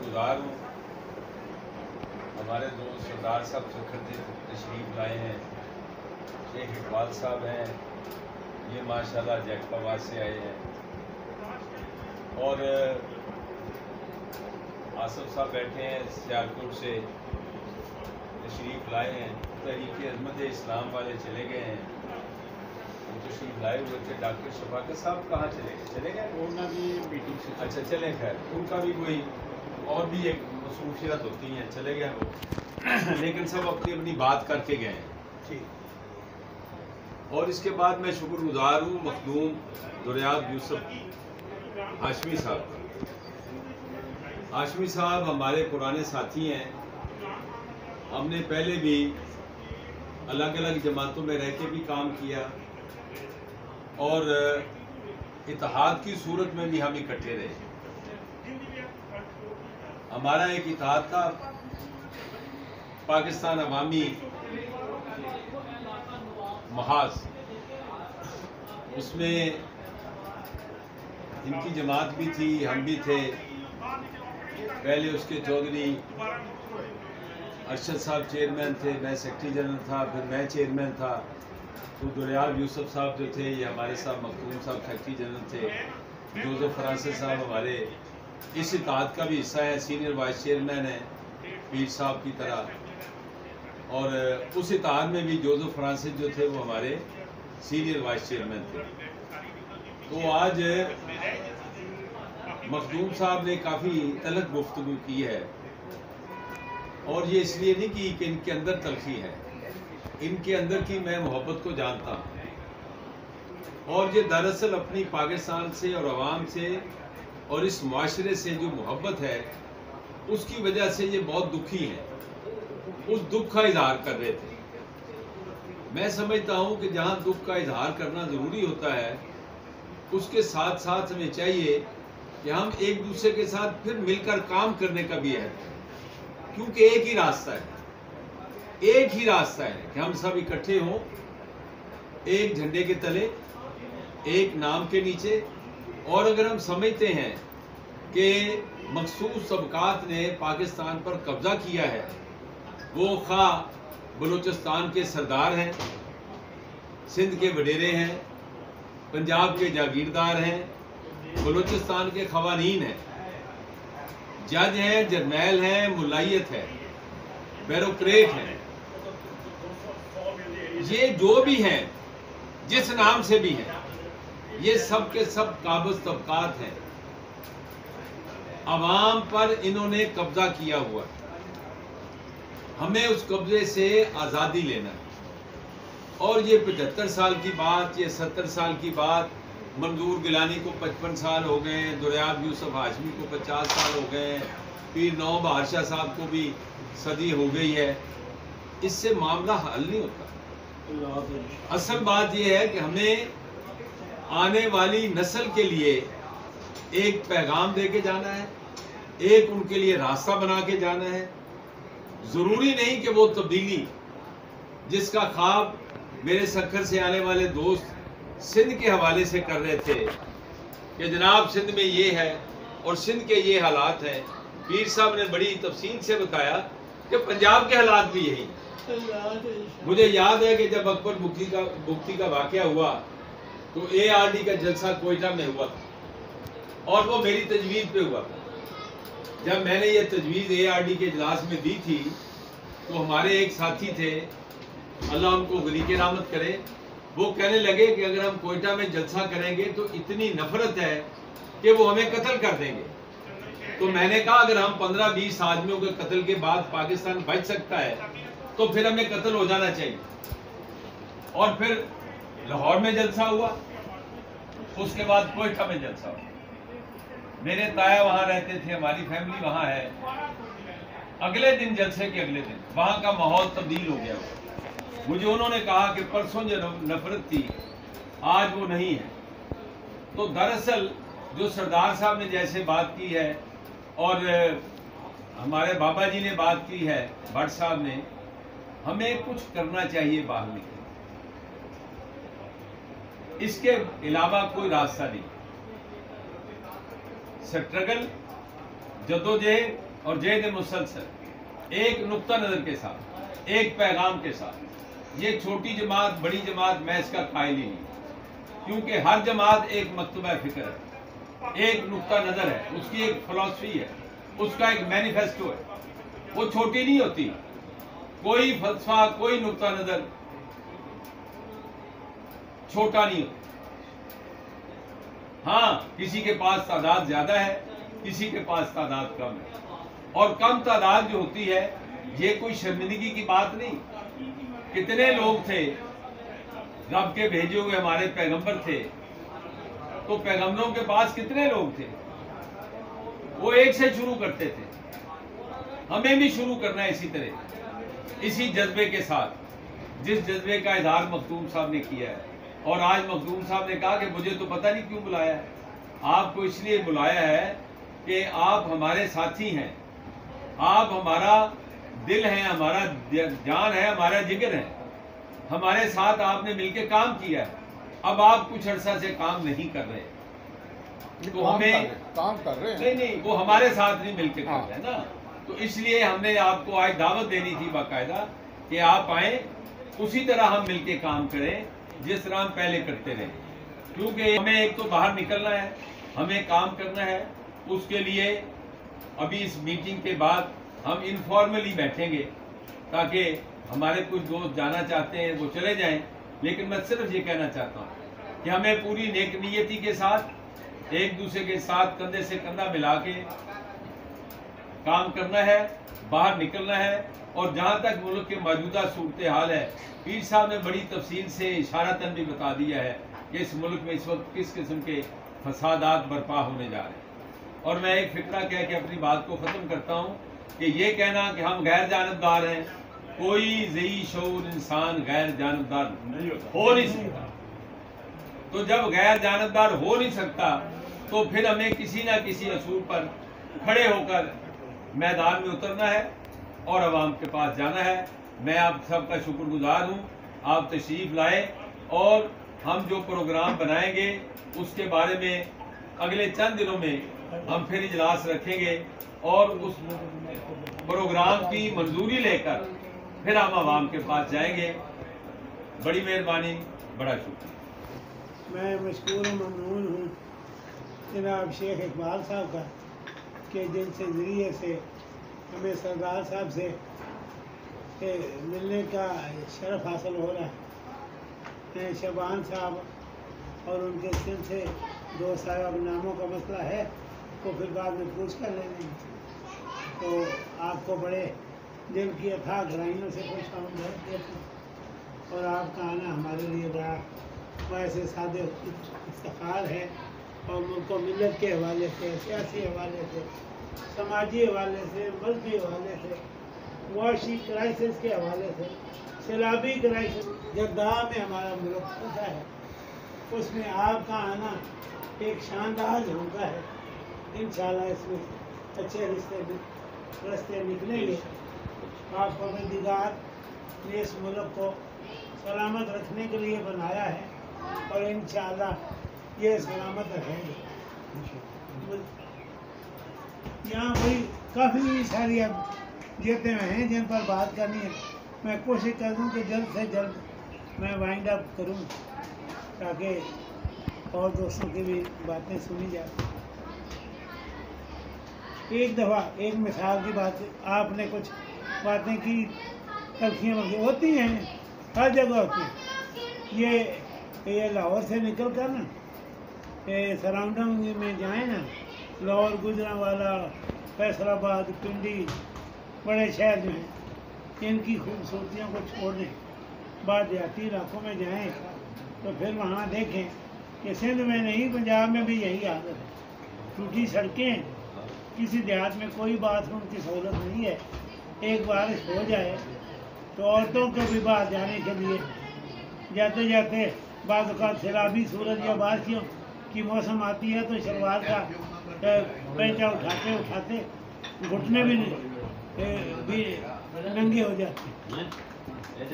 शुक्रगुजार हूँ। हमारे दोस्त सरदार साहब सखर तशरीफ लाए हैं, शेख इकबाल साहब हैं, ये माशाल्लाह जैकबाबाद से आए हैं, और आसफ साहब बैठे हैं सियालकोट से तशरीफ लाए हैं। तहरीक अज़मत इस्लाम वाले चले गए हैं, वो तशरीफ लाए हुए थे। डॉक्टर शफाकत साहब कहाँ चले गए? उनका भी मीटिंग से अच्छा चले, खैर उनका भी कोई और भी एक मसरूफियत होती हैं, चले गए वो लेकिन सब अपनी अपनी बात करके गए हैं। ठीक। और इसके बाद मैं शुक्रगुजार हूँ मखदूम दुरियाब यूसुफ हाशमी साहब का। हाशमी साहब हमारे पुराने साथी हैं, हमने पहले भी अलग अलग जमातों में रह के भी काम किया और इत्तेहाद की सूरत में भी हम इकट्ठे रहे। हमारा एक इत्तेहाद था पाकिस्तान अवामी महाज, उसमें इनकी जमात भी थी, हम भी थे। पहले उसके चौधरी अरशद साहब चेयरमैन थे, मैं सेक्रेटरी जनरल था, फिर मैं चेयरमैन था। तो दुरियाब यूसुफ साहब जो थे ये हमारे साथ मखदूम साहब सेक्रेटरी जनरल थे। जोसेफ फ्रांसिस साहब हमारे इस इत्तेहाद का भी हिस्सा है, सीनियर वाइस चेयरमैन है पीर साहब की तरह। और उस इत्तेहाद में भी जोसेफ फ्रांसिस जो थे वो हमारे सीनियर वाइस चेयरमैन थे। तो आज मखदूम साहब ने काफ़ी तलख गुफ्तगू की है, और ये इसलिए नहीं कि इनके अंदर तलखी है, इनके अंदर की मैं मोहब्बत को जानता हूँ। और ये दरअसल अपनी पाकिस्तान से और अवाम से और इस मुआशरे से जो मोहब्बत है उसकी वजह से ये बहुत दुखी हैं, उस दुख का इजहार कर रहे थे। मैं समझता हूँ कि जहाँ दुख का इजहार करना ज़रूरी होता है उसके साथ साथ हमें चाहिए कि हम एक दूसरे के साथ फिर मिलकर काम करने का भी है, क्योंकि एक ही रास्ता है कि हम सब इकट्ठे हों एक झंडे के तले, एक नाम के नीचे। और अगर हम समझते हैं कि मखसूस तबकात ने पाकिस्तान पर कब्जा किया है, वो खा बलूचिस्तान के सरदार हैं, सिंध के वडेरे हैं, पंजाब के जागीरदार हैं, बलूचिस्तान के खवानीन हैं, जज हैं, जर्नैल हैं, मुलायत है, ब्यूरोक्रेट हैं, ये जो भी हैं जिस नाम से भी हैं, ये सब के सब काबिज तबकात हैं। अवाम पर इन्होंने कब्जा किया हुआ, हमें उस कब्जे से आज़ादी लेना है। और ये 75 साल की बात, ये 70 साल की बात, मंजूर गिलानी को 55 साल हो गए, दुरियाब यूसुफ हाशमी को 50 साल हो गए, पीर नौ बादशाह साहब को भी सदी हो गई है, इससे मामला हल नहीं होता। असल बात यह है कि हमें आने वाली नस्ल के लिए एक पैगाम दे के जाना है, एक उनके लिए रास्ता बना के जाना है। ज़रूरी नहीं कि वो तब्दीली जिसका ख्वाब मेरे सखर से आने वाले दोस्त सिंध के हवाले से कर रहे थे कि जनाब सिंध में ये है और सिंध के ये हालात हैं। पीर साहब ने बड़ी तफसील से बताया कि पंजाब के हालात भी यही। मुझे याद है कि जब अकबर मुफ्ती का वाकया हुआ तो ARD का जलसा कोयटा में हुआ था, और वो मेरी तजवीज़ पे हुआ था। जब मैंने ये तजवीज़ ARD के इजलास में दी थी तो हमारे एक साथी थे, अल्लाह उनको गनी के रहमत करे, वो कहने लगे कि अगर हम कोयटा में जलसा करेंगे तो इतनी नफरत है कि वो हमें कत्ल कर देंगे। तो मैंने कहा अगर हम 15-20 आदमियों के कत्ल के बाद पाकिस्तान बच सकता है तो फिर हमें कत्ल हो जाना चाहिए। और फिर लाहौर में जलसा हुआ, उसके बाद कोयटा में जलसा हुआ। मेरे ताया वहां रहते थे, हमारी फैमिली वहां है। अगले दिन जलसे के अगले दिन वहां का माहौल तब्दील हो गया। मुझे उन्होंने कहा कि परसों जो नफरत थी आज वो नहीं है। तो दरअसल जो सरदार साहब ने जैसे बात की है और हमारे बाबा जी ने बात की है, भट्ट साहब ने, हमें कुछ करना चाहिए बाहर निकल, इसके अलावा कोई रास्ता नहीं। स्ट्रगल, जद्दोजहद और जैद मुसलसल एक नुक्ता नज़र के साथ, एक पैगाम के साथ। ये छोटी जमात बड़ी जमात मैं इसका कायल ही नहीं, क्योंकि हर जमात एक मकतबा फ़िक्र है, एक नुक्ता नज़र है, उसकी एक फिलॉसफी है, उसका एक मैनिफेस्टो है। वो छोटी नहीं होती, कोई फलसफा कोई नुक्ता नज़र छोटा नहीं होता। हाँ, किसी के पास तादाद ज्यादा है, किसी के पास तादाद कम है, और कम तादाद जो होती है ये कोई शर्मिंदगी की बात नहीं। कितने लोग थे, रब के भेजे हुए हमारे पैगंबर थे, तो पैगंबरों के पास कितने लोग थे, वो एक से शुरू करते थे। हमें भी शुरू करना है इसी तरह, इसी जज्बे के साथ, जिस जज्बे का इजहार मखदूम साहब ने किया है। और आज मखदूम साहब ने कहा कि मुझे तो पता नहीं क्यों बुलाया है, आपको इसलिए बुलाया है कि आप हमारे साथी हैं, आप हमारा दिल है, हमारा जान है, हमारा जिगर है, हमारे साथ आपने मिलकर काम किया है। अब आप कुछ अर्सा से काम नहीं कर रहे, तो हमें काम कर रहे हैं, नहीं, वो हमारे साथ नहीं मिलकर कर रहे हैं ना, तो इसलिए हमने आपको आज दावत देनी थी बाकायदा कि आप आए, उसी तरह हम मिलके काम करें जिस तरह हम पहले करते रहे। क्योंकि हमें एक तो बाहर निकलना है, हमें काम करना है। उसके लिए अभी इस मीटिंग के बाद हम इनफॉर्मली बैठेंगे, ताकि हमारे कुछ दोस्त जाना चाहते हैं वो चले जाएं। लेकिन मैं सिर्फ ये कहना चाहता हूँ कि हमें पूरी नेक नियति के साथ एक दूसरे के साथ कंधे से कंधा मिला के काम करना है, बाहर निकलना है। और जहाँ तक मुल्क के मौजूदा सूरत हाल है, पीर साहब ने बड़ी तफसील से इशारतन भी बता दिया है कि इस मुल्क में इस वक्त किस किस्म के फसादात बर्पा होने जा रहे हैं। और मैं एक फिक्रा कह के अपनी बात को ख़त्म करता हूँ कि ये कहना कि हम गैर जानबदार हैं, कोई ज़ी शऊर इंसान गैर जानबदार हो नहीं सकता। तो जब गैर जानबदार हो नहीं सकता, तो फिर हमें किसी ना किसी असूल पर खड़े होकर मैदान में उतरना है और अवाम के पास जाना है। मैं आप सबका शुक्रगुजार हूँ, आप तशरीफ़ लाए, और हम जो प्रोग्राम बनाएंगे उसके बारे में अगले चंद दिनों में हम फिर इजलास रखेंगे, और उस प्रोग्राम की मंजूरी लेकर फिर हम अवाम के पास जाएंगे। बड़ी मेहरबानी, बड़ा शुक्रिया। मैं मशकूर ममनून हूँ जनाब शेख इकबाल साहब का, कि जिनसे ज़रिए से हमें सरदार साहब से मिलने का शरफ हासिल हो रहा है। शबान साहब और उनके सिंध से दो साहब नामों का मसला है, तो फिर बाद में पूछ कर लेंगे। तो आपको बड़े दिल की अथाह गहराइयों से खुश आमदीद देते हैं, और आपका आना हमारे लिए बड़ा वैसे सादे इफ्तिखार है। और मुल्क व मिलत के हवाले से, सियासी हवाले से, समाजी हवाले से, मजहबी हवाले से, मुआशी क्राइसिस के हवाले से, सैलाबी क्राइसिस जद्दा में हमारा मुल्क फंसा है, उसमें आपका आना एक शानदार झोंका है। इंशाअल्लाह इसमें अच्छे रास्ते निकलेंगे। आप परवरदिगार ने इस मुल्क को सलामत रखने के लिए बनाया है, और इंशाअल्लाह ये सलामत रहेंगे। यहाँ वही काफ़ी सारी अब जेतें हैं जिन पर बात करनी है। मैं कोशिश कर दूँ कि जल्द से जल्द मैं वाइंड अप करूँ, ताकि और दोस्तों की भी बातें सुनी जाए। एक दफ़ा एक मिसाल की बात, आपने कुछ बातें की, तलखियाँ होती हैं, हर जगह होती हैं। ये लाहौर से निकल कर ना सराउंडिंग में जाए ना, लाहौर, गुजरांवाला, फैसलाबाद, पिंडी, बड़े शहर जो हैं, इनकी खूबसूरतियों को छोड़ दें, बाद देहाती इलाकों में जाएं, तो फिर वहाँ देखें कि सिंध में नहीं, पंजाब में भी यही हालत है। टूटी सड़कें, किसी देहात में कोई बाथरूम की सहूलत नहीं है। एक बारिश हो जाए तो औरतों को भी बाहर जाने के लिए जाते जाते बाद औक़ात सैलाबी सूरज या बारिशों की मौसम आती है, तो शलवार का पैंचा उठाते उठाते घुटने भी नंगे हो जाते हैं।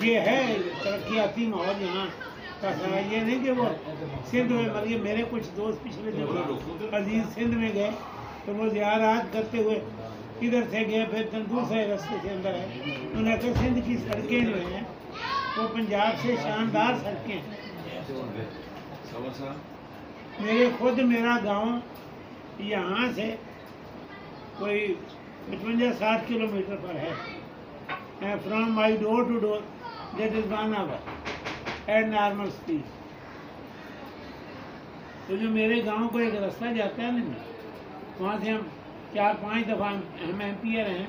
ये है तरक्याती माहौल यहाँ का। ये नहीं कि वो सिंध में, मतलब मेरे कुछ दोस्त पिछले दिनों अजीज सिंध में गए, तो वो ज़ियारत करते हुए इधर से गए, फिर दूसरे रास्ते से अंदर है। उन्होंने कहा सिंध की सड़कें जो हैं वो पंजाब से शानदार सड़कें हैं। मेरा गांव यहाँ से कोई 55-60 किलोमीटर पर है। From my door to door that is 1 hour at normal speed. तो जो मेरे गांव को एक रास्ता जाता है ना, वहाँ से हम 4-5 दफ़ा हम एम्पियर हैं,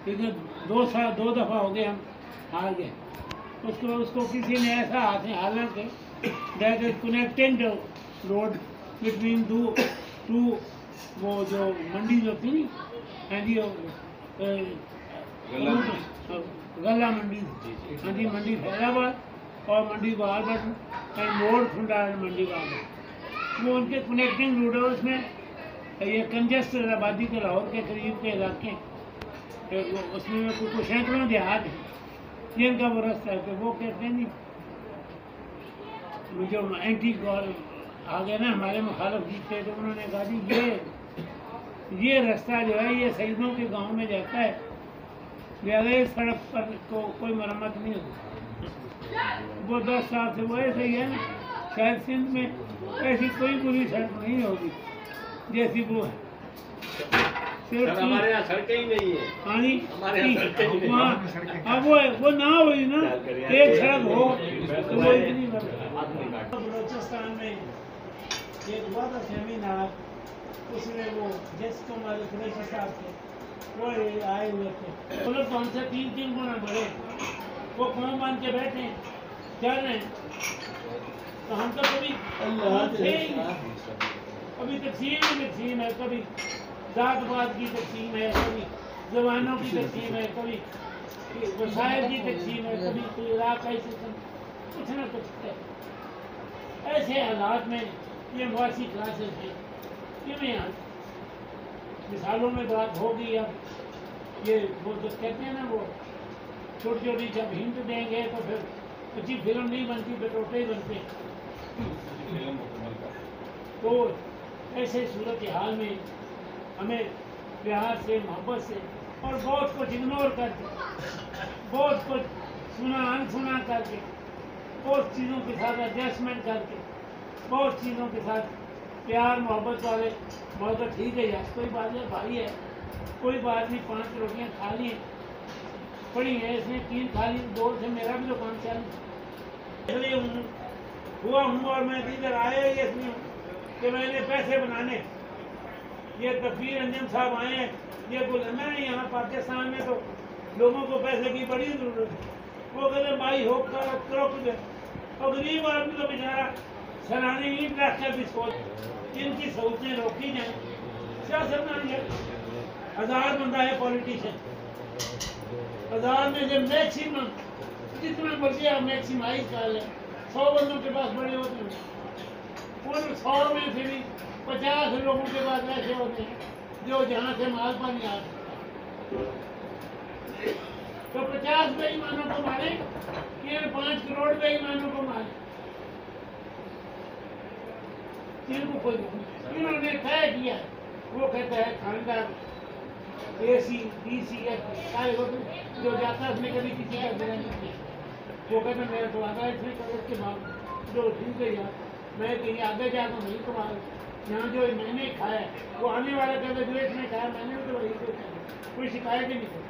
क्योंकि 2 दफ़ा हो गए हम हार गए। उसको किसी ने ऐसा हालांकि that is connecting road between two वो जो मंडी जो थी हाँ जी, गला मंडी, हाँ जी, मंडी फैजाबाद और मंडी बारबट एंड मोड़ खुंडा मंडी बारबट, वो उनके कनेक्टिंग रोड है। उसमें ये कंजेस्टेड आबादी के लाहौर के करीब के इलाके, उसमें कुछ सैकड़ों देहात हैं जिनका वो रास्ता है। तो वो कहते हैं नहीं, जो एंटी आ गए ना हमारे मुखालफ जीते, तो उन्होंने कहा जी ये रास्ता जो है ये शहीदों के गांव में जाता है, लिहाजा इस सड़क पर को कोई मरम्मत नहीं होती। वो 10 साल से वो ऐसे ही है ना, शायद सिंध में ऐसी कोई बुरी सड़क नहीं होगी जैसी वो है। हमारे यहाँ सड़कें ही नहीं है। हाँ जी, हमारे यहाँ सड़कें ही नहीं है। अब वो ना हुई ना, एक सड़क हो तो वो इतनी बलोचिस्तान में एक हुआ था सेमिनार, उसमें वो जिसको हमारे कुरैशी साहब थे वो आए हुए थे। वो लोग तो हमसे 3 गुना बड़े, वो कौम बन के बैठे चल रहे हैं, तो हम तो कभी तकसीम है, कभी जात-पात की तकसीम है, कभी जवानों की तकसीम है, कभी वसाइल की तकसीम है, कभी कोई इलाकाई सिस्टम, कुछ ना कुछ है। ऐसे हालात में ये मुआसी क्लासेस हैं, क्यों यहाँ मिसालों में बात होगी। अब ये वो जो कहते हैं ना, वो छोटी छोटी जब हिंट देंगे तो फिर अच्छी फिल्म नहीं बनती, बेटोटे ही बनते हैं। तो ऐसे सूरत हाल में हमें प्यार से, मोहब्बत से और बहुत कुछ इग्नोर करके, बहुत कुछ सुना अनसुना करके, बहुत चीज़ों के साथ एडजस्टमेंट करके, बहुत चीज़ों के साथ प्यार मोहब्बत वाले बहुत ठीक है यार, कोई बात नहीं, भाई है, कोई बात नहीं, 5 रोटियाँ खा ली पड़ी है, इसने 3 खा ली, 2 से मेरा भी तो काम चालू इसलिए हुआ हूँ। और मैं इधर आया ही इसलिए हूँ कि मैंने पैसे बनाने, ये तकबीर अंजम साहब आए हैं, ये बोले मैं यहाँ पाकिस्तान में तो लोगों को पैसे की बड़ी ज़रूरत है। वो कहते भाई हो करो किधर, और गरीब आदमी तो बेचारा सराहने ईट रख कर भी सोच, जिनकी सहूलतें रोकी जाए। सियासत में 1000 बंदा है पॉलिटिशियन, 1000 में से मैक्सिमम जितना मर्जी आप मैक्सिमाइज कर लें, 100 बंदों के पास बड़े होते हैं, उन 100 में से भी 50 लोगों के पास ऐसे होते हैं जो जहाँ से माल पानी आ सकता। तो 50 बेईमानों को मारे, 5 करोड़ बेईमानों को मारे, इनको कोई इन्होंने तय किया। वो कहता है खानदार AC DC सारे जो जाता है उसने कभी किसी का गिरा नहीं किया। वो कहते मेरा तो आधा इसमें कलर के बाद जो ठीक है यार, मैं कहीं आगे जाता नहीं तुम्हारा यहाँ जो मैंने खाया वो आने वाला कहते जो इसमें खाया मैंने तो वही तो खाया, कोई शिकायत ही नहीं करती।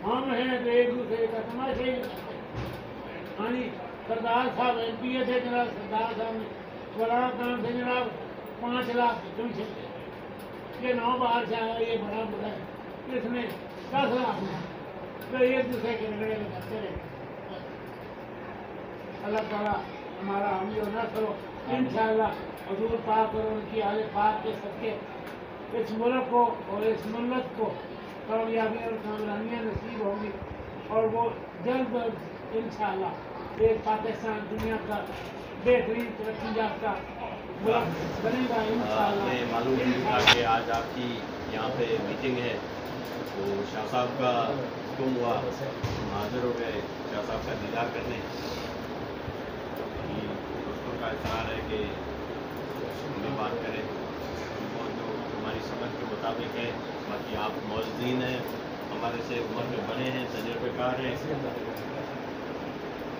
हम हैं तो एक दूसरे का तमाशा ही नहीं करते। हाँ जी, सरदार साहब MPA थे जनाब, सरदार साहब ने बड़ा काम थे जनाब, 5 लाख कमीशन थे। ये 9 बार से आया, ये बड़ा बुरा है, इसमें 10 लाख तो एक दूसरे के रगड़े लगाते रहे। अल्लाह ताला हमारा हम जो न करो, इंशाअल्लाह हुजूर पाक और उनकी आले पाक के सदके इस मुल्क को और इस मिल्लत को कामयाबी और कामरानियाँ नसीब होंगी, और वो जल्द इंशाअल्लाह एक पाकिस्तान दुनिया का बेहतरीन तरक्की याफ्ता मुल्क बनेगा इंशाअल्लाह। हमें मालूम नहीं था कि आज आपकी यहाँ पे मीटिंग है, तो शाह साहब का हुक्म हुआ, हाजिर हो गए शाह साहब का दीदार करने। दोस्तों का इशरार है कि हमें बात करें, वो जो हमारी समझ के मुताबिक है कि आप मौजूदीन हैं, हमारे से उम्र में बड़े हैं, तजुर्बेकार हैं।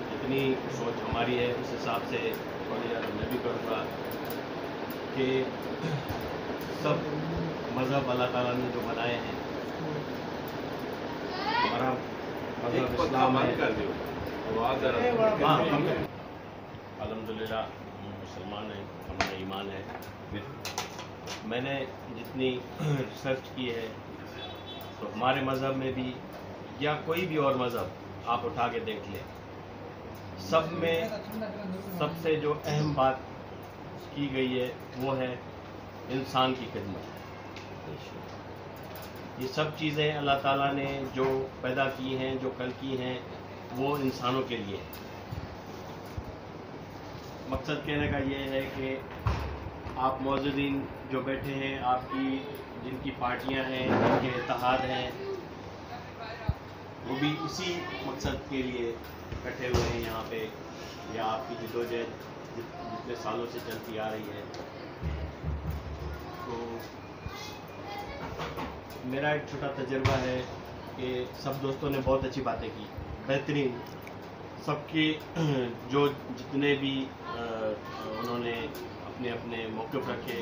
जितनी सोच हमारी है उस हिसाब से थोड़ी ज़्यादा मैं भी करूँगा कि सब मज़हब अल्लाह ताला ने जो बनाए हैं, हमारा मज़हब इस्लाम है। अल्हम्दुलिल्लाह मुसलमान हैं, हमारा ईमान है। मैंने जितनी रिसर्च की है तो हमारे मज़हब में भी या कोई भी और मज़हब आप उठा के देख लें, सब में सबसे जो अहम बात की गई है वो है इंसान की खिदमत। ये सब चीज़ें अल्लाह ताला ने जो पैदा की हैं, जो कल की हैं, वो इंसानों के लिए है। मकसद कहने का ये है कि आप मौजूदीन जो बैठे हैं, आपकी जिनकी पार्टियां हैं, जिनके इत्तेहाद हैं, वो भी इसी मकसद के लिए इकट्ठे हुए हैं यहाँ पे, या आपकी जदोजहद जितने सालों से चलती आ रही है। तो मेरा एक छोटा तजर्बा है कि सब दोस्तों ने बहुत अच्छी बातें की, बेहतरीन, सबके जो जितने भी उन्होंने अपने अपने मौक़िफ़ रखे,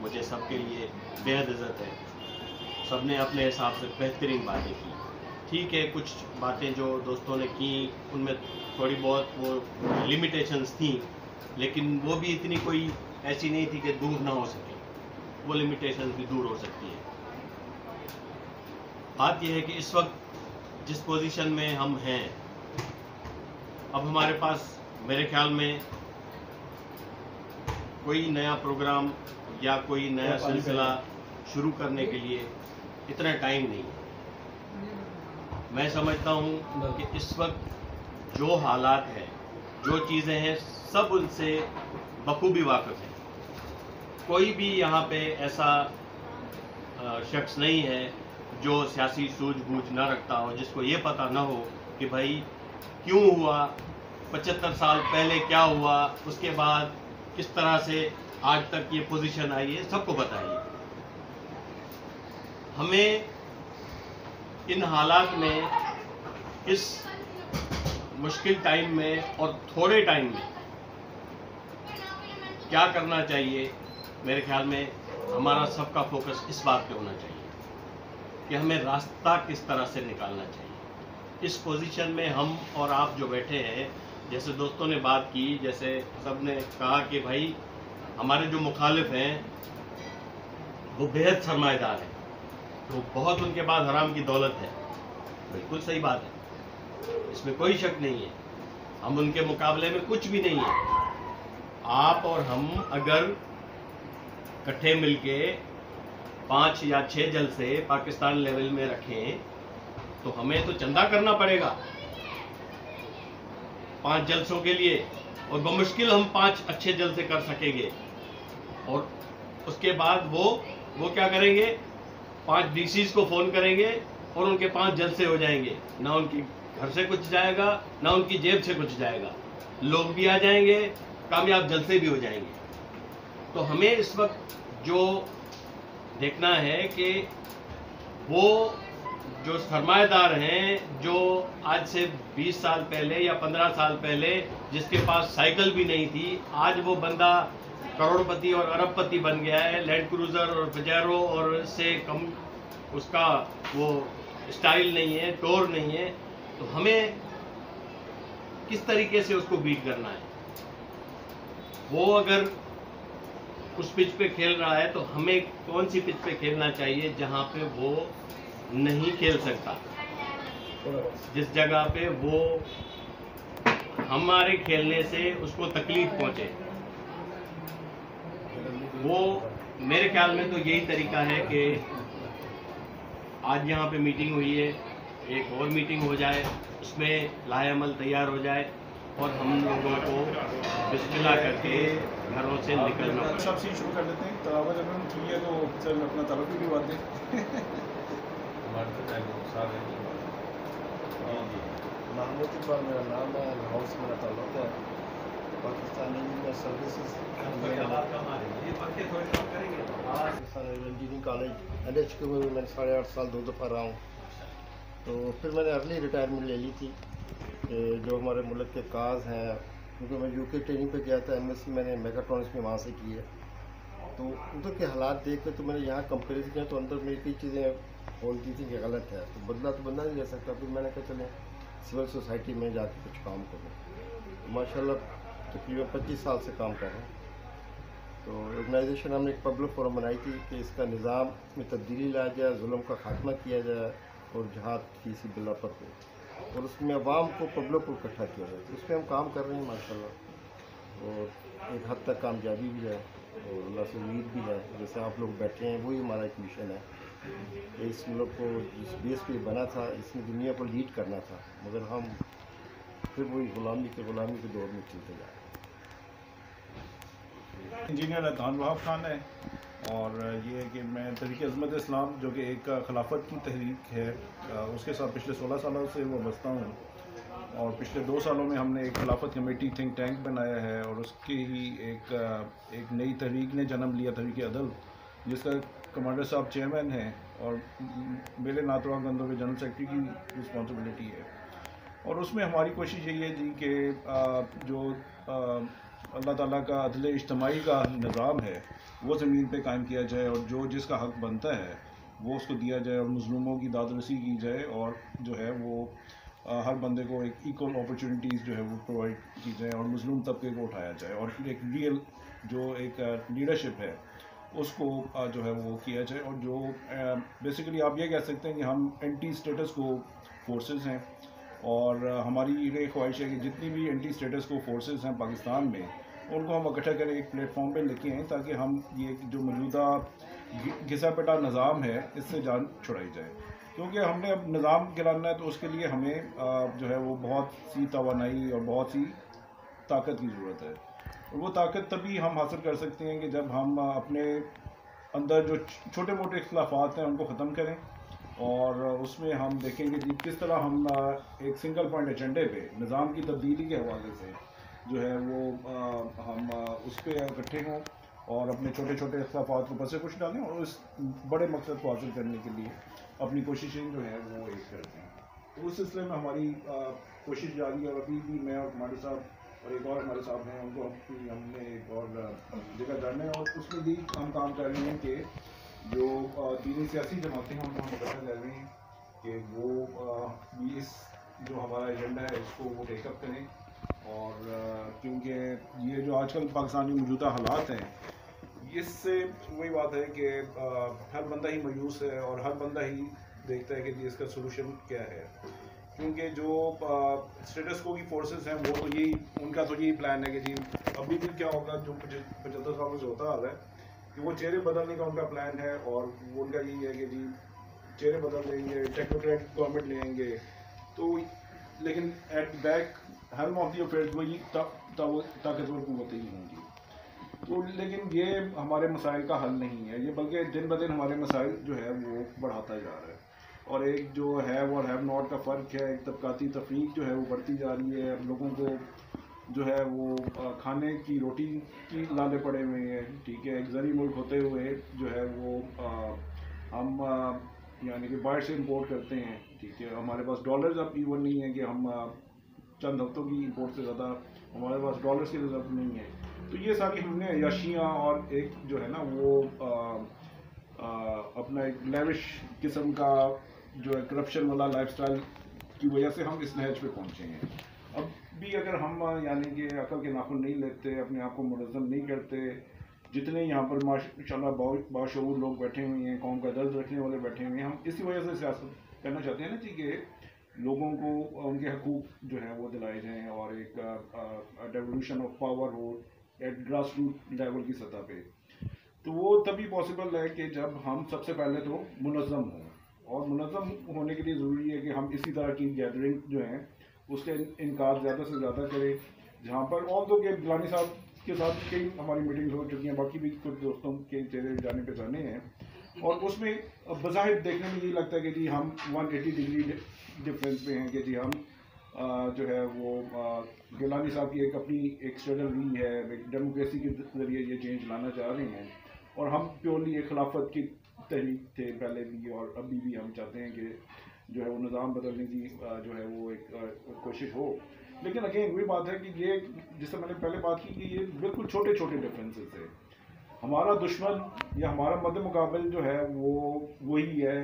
मुझे सबके लिए बेहद इज़्ज़त है। सब ने अपने हिसाब से बेहतरीन बातें की। ठीक है, कुछ बातें जो दोस्तों ने की उनमें थोड़ी बहुत वो लिमिटेशंस थी, लेकिन वो भी इतनी कोई ऐसी नहीं थी कि दूर ना हो सके। वो लिमिटेशंस भी दूर हो सकती है। बात यह है कि इस वक्त जिस पोजीशन में हम हैं, अब हमारे पास मेरे ख्याल में कोई नया प्रोग्राम या कोई नया सिलसिला शुरू करने के लिए इतना टाइम नहीं है। मैं समझता हूँ कि इस वक्त जो हालात हैं, जो चीज़ें हैं, सब उनसे बखूबी वाकिफ़ हैं। कोई भी यहाँ पे ऐसा शख्स नहीं है जो सियासी सूझबूझ न रखता हो, जिसको ये पता न हो कि भाई क्यों हुआ, 75 साल पहले क्या हुआ, उसके बाद किस तरह से आज तक ये पोजीशन आई है, सबको पता है। हमें इन हालात में, इस मुश्किल टाइम में और थोड़े टाइम में क्या करना चाहिए, मेरे ख्याल में हमारा सबका फोकस इस बात पे होना चाहिए कि हमें रास्ता किस तरह से निकालना चाहिए। इस पोजीशन में हम और आप जो बैठे हैं, जैसे दोस्तों ने बात की, जैसे सब ने कहा कि भाई हमारे जो मुखालिफ हैं वो बेहद सरमाएदार हैं, तो बहुत उनके पास हराम की दौलत है। बिल्कुल सही बात है, इसमें कोई शक नहीं है। हम उनके मुकाबले में कुछ भी नहीं है। आप और हम अगर इकट्ठे मिलके 5 या 6 जलसे पाकिस्तान लेवल में रखें तो हमें तो चंदा करना पड़ेगा 5 जलसों के लिए, और बमुश्किल हम 5 अच्छे जलसे कर सकेंगे। और उसके बाद वो क्या करेंगे, 5 डीसीज को फ़ोन करेंगे और उनके 5 जलसे हो जाएंगे। ना उनके घर से कुछ जाएगा, ना उनकी जेब से कुछ जाएगा, लोग भी आ जाएंगे, कामयाब जलसे भी हो जाएंगे। तो हमें इस वक्त जो देखना है कि वो जो सरमाएदार हैं, जो आज से 20 साल पहले या 15 साल पहले जिसके पास साइकिल भी नहीं थी, आज वो बंदा करोड़पति और अरबपति बन गया है, लैंड क्रूज़र और पजेरो और इससे कम उसका वो स्टाइल नहीं है, टोर नहीं है। तो हमें किस तरीके से उसको बीट करना है। वो अगर उस पिच पे खेल रहा है तो हमें कौन सी पिच पे खेलना चाहिए जहाँ पे वो नहीं खेल सकता, जिस जगह पे वो हमारे खेलने से उसको तकलीफ पहुँचे। वो मेरे ख्याल में तो यही तरीका है कि आज यहाँ पे मीटिंग हुई है, एक और मीटिंग हो जाए, उसमें लाहेअमल तैयार हो जाए और हम लोगों को बिस्मिल्लाह करके घरों से निकलना। सब चीज़ शुरू कर देते हैं। तलावत अगर हम ठीक है तो सर अपना तलब भी बात दें। महमूद इकबाल मेरा नाम है, लाहौर से मेरा ताल्लुक़ है। पाकिस्तानी सर्विसेज ये पंखे थोड़े काम करेंगे। इंजीनियरिंग कॉलेज NHQ में भी मैंने 8.5 साल 2 दफ़ा रहा हूँ। तो फिर मैंने अर्ली रिटायरमेंट ले ली थी कि जो हमारे मुल्क के काज हैं, क्योंकि मैं UK ट्रेनिंग पे गया था, MSc मैंने मेगाट्रॉनिक्स में वहाँ से की है। तो उधर के हालात देख कर तो मैंने यहाँ कंपेरिजन किया तो अंदर मेरी कई चीज़ें बोलती थी कि गलत है, तो बदला तो बंदा नहीं ले सकता। फिर मैंने कहा चले सिविल सोसाइटी में जाकर कुछ काम करूँ। माशाल्लाह तकरीबन 25 साल से काम कर रहा हूँ। तो ऑर्गेनाइजेशन हमने एक पब्लिक फोरम बनाई थी कि इसका निज़ाम में तब्दीली लाया जाए, जुल्म का खात्मा किया जाए और जहाद की इसी बिला पर हो, और उसमें अवाम को पब्लिक को इकट्ठा किया जाए। तो उसमें हम काम कर रहे हैं माशाल्लाह, और एक हद तक कामयाबी भी है और अल्लाह से उम्मीद भी है। जैसे आप लोग बैठे हैं, वही हमारा एक मिशन है कि इस मुल्क को जिस बेस पे बना था, इसमें दुनिया को लीड करना था, मगर हम फिर वही गुलामी के दौर में चलते जाए। इंजीनियर अदनान वहाब खान है, और ये है कि मैं तहरीक अज़मत इस्लाम जो कि एक खिलाफत की तहरीक है, उसके साथ पिछले 16 सालों से वो बसता हूँ। और पिछले 2 सालों में हमने एक खिलाफत कमेटी थिंक टैंक बनाया है, और उसकी ही एक नई तहरीक ने जन्म लिया, तहरीक अदल, जिसका कमांडर साहब चेयरमैन हैं और मेरे नातवा गंदों के जनरल सेक्रेटरी की रिस्पॉन्सिबिलिटी है। और उसमें हमारी कोशिश यही है जी कि जो अल्लाह ताला का अदल इज्तमाई का निज़ाम है वो ज़मीन पे कायम किया जाए, और जो जिसका हक़ बनता है वो उसको दिया जाए, और मज़लूमों की दादरसी की जाए, और जो है वो हर बंदे को एक इक्वल अपॉर्चुनिटीज़ जो है वो प्रोवाइड की जाए, और मज़लूम तबके को उठाया जाए, और एक रियल जो एक लीडरशिप है उसको जो है वो किया जाए। और जो बेसिकली आप ये कह सकते हैं कि हम एंटी स्टेटस को फोर्सेस हैं, और हमारी ये ख्वाहिश है कि जितनी भी एंटी स्टेटस को फोर्सेस हैं पाकिस्तान में, उनको हम इकट्ठा करें, एक प्लेटफॉर्म पे लेके आएँ, ताकि हम ये जो मौजूदा घिसा पिटा निज़ाम है इससे जान छुड़ाई जाए। क्योंकि हमने अब निज़ाम गिराना है तो उसके लिए हमें जो है वो बहुत सी तवानाई और बहुत सी ताकत की ज़रूरत है, और वो ताकत तभी हम हासिल कर सकते हैं कि जब हम अपने अंदर जो छोटे मोटे इख्तिलाफ़ात हैं उनको ख़त्म करें, और उसमें हम देखेंगे कि किस तरह हम एक सिंगल पॉइंट एजेंडे पे निज़ाम की तब्दीली के हवाले से जो है वो हम उस पर इकट्ठे हों और अपने छोटे छोटे इख्तिलाफ़ात को पसे कुछ डालें, और उस बड़े मकसद को हासिल करने के लिए अपनी कोशिशें जो है वो एक करते हैं। तो उस सिलसिले में हमारी कोशिश जारी है, और अभी भी मैं और हमारे साथ और एक और हमारे साथ हैं, उनको हमने एक और जगह जाना है, और उसमें भी हम काम कर रहे हैं कि जो दीनी सियासी जमातें हैं उनको हम इकट्ठा कर रहे हैं कि वो भी इस जो हमारा एजेंडा है इसको वो टेकअप करें। और क्योंकि ये जो आजकल पाकिस्तानी मौजूदा हालात हैं, इससे वही बात है कि हर बंदा ही मायूस है, और हर बंदा ही देखता है कि जी इसका सोल्यूशन क्या है। क्योंकि जो स्टेटस को की फोर्सेस हैं वो तो यही, उनका तो यही प्लान है कि जी अभी भी क्या होगा, जो 75 सालों से होता आ रहा है कि वो चेहरे बदलने का उनका प्लान है, और वो उनका यही है कि जी चेहरे बदल देंगे, टेक्नोक्रेट गवर्नमेंट लेंगे, तो लेकिन at back helm of the affairs वही ताकतवर कुव्वतें ही होंगी। तो लेकिन ये हमारे मसाइल का हल नहीं है, ये बल्कि दिन ब दिन हमारे मसाइल जो है वो बढ़ाता जा रहा है, और एक जो हैव और हैव नॉट का फ़र्क है, एक तबकाती तफरीक जो है वो बढ़ती जा रही है। लोगों को जो है वो खाने की रोटी की लाले पड़े हुए हैं, ठीक है। एक ज़री मुल्क होते हुए जो है वो हम यानी कि बाहर से इंपोर्ट करते हैं, ठीक है। हमारे पास डॉलर्स अब इवन नहीं है कि हम चंद हफ्तों की इंपोर्ट से ज़्यादा हमारे पास डॉलर्स की ज़रूरत नहीं है। तो ये सारी हमने अयाशियाँ और एक जो है ना वो अपना एक लेविश किस्म का जो है करप्शन वाला लाइफस्टाइल की वजह से हम इस नहज पे पहुँचे हैं। अब भी अगर हम यानी कि अकल के नाखुन नहीं लेते, अपने आप को मुनज़्ज़म नहीं करते, जितने यहाँ पर माशाल्लाह बाशऊर लोग बैठे हुए हैं, कौम का दर्द रखने वाले बैठे हुए हैं, हम इसी वजह से सियासत करना चाहते हैं ना जी, कि लोगों को उनके हकूक़ जो है वो दिलाए जाएँ, और एक डेवोल्यूशन ऑफ पावर हो एट ग्रास रूट लेवल की सतह पे। तो वो तभी पॉसिबल है कि जब हम सबसे पहले तो मुनज़्ज़म हों, और मुनज़्ज़म होने के लिए ज़रूरी है कि हम इसी तरह की गैदरिंग जो है उसके इनकार ज़्यादा से ज़्यादा करें, जहाँ पर और तो कि गिलानी साहब के साथ कई हमारी मीटिंग्स हो चुकी हैं, बाकी भी कुछ दोस्तों के चेहरे जाने पहचाने हैं, और उसमें बज़ाहिर देखने में यही लगता है कि जी हम 180 डिग्री डिफरेंस पे हैं, कि जी हम जो है वो गिलानी साहब की एक अपनी एक स्ट्रेटजी है, एक डेमोक्रेसी के ज़रिए ये चेंज लाना चाह रहे हैं, और हम प्योरली एक खिलाफत की तहरीक थे पहले भी और अभी भी हम चाहते हैं कि जो है वो निज़ाम बदलने की जो है वो एक कोशिश हो। लेकिन अगेन वही बात है कि ये जिससे मैंने पहले बात की कि ये बिल्कुल छोटे छोटे डिफरेंसेस है। हमारा दुश्मन या हमारा मद्दे मुकाबल जो है वो वही है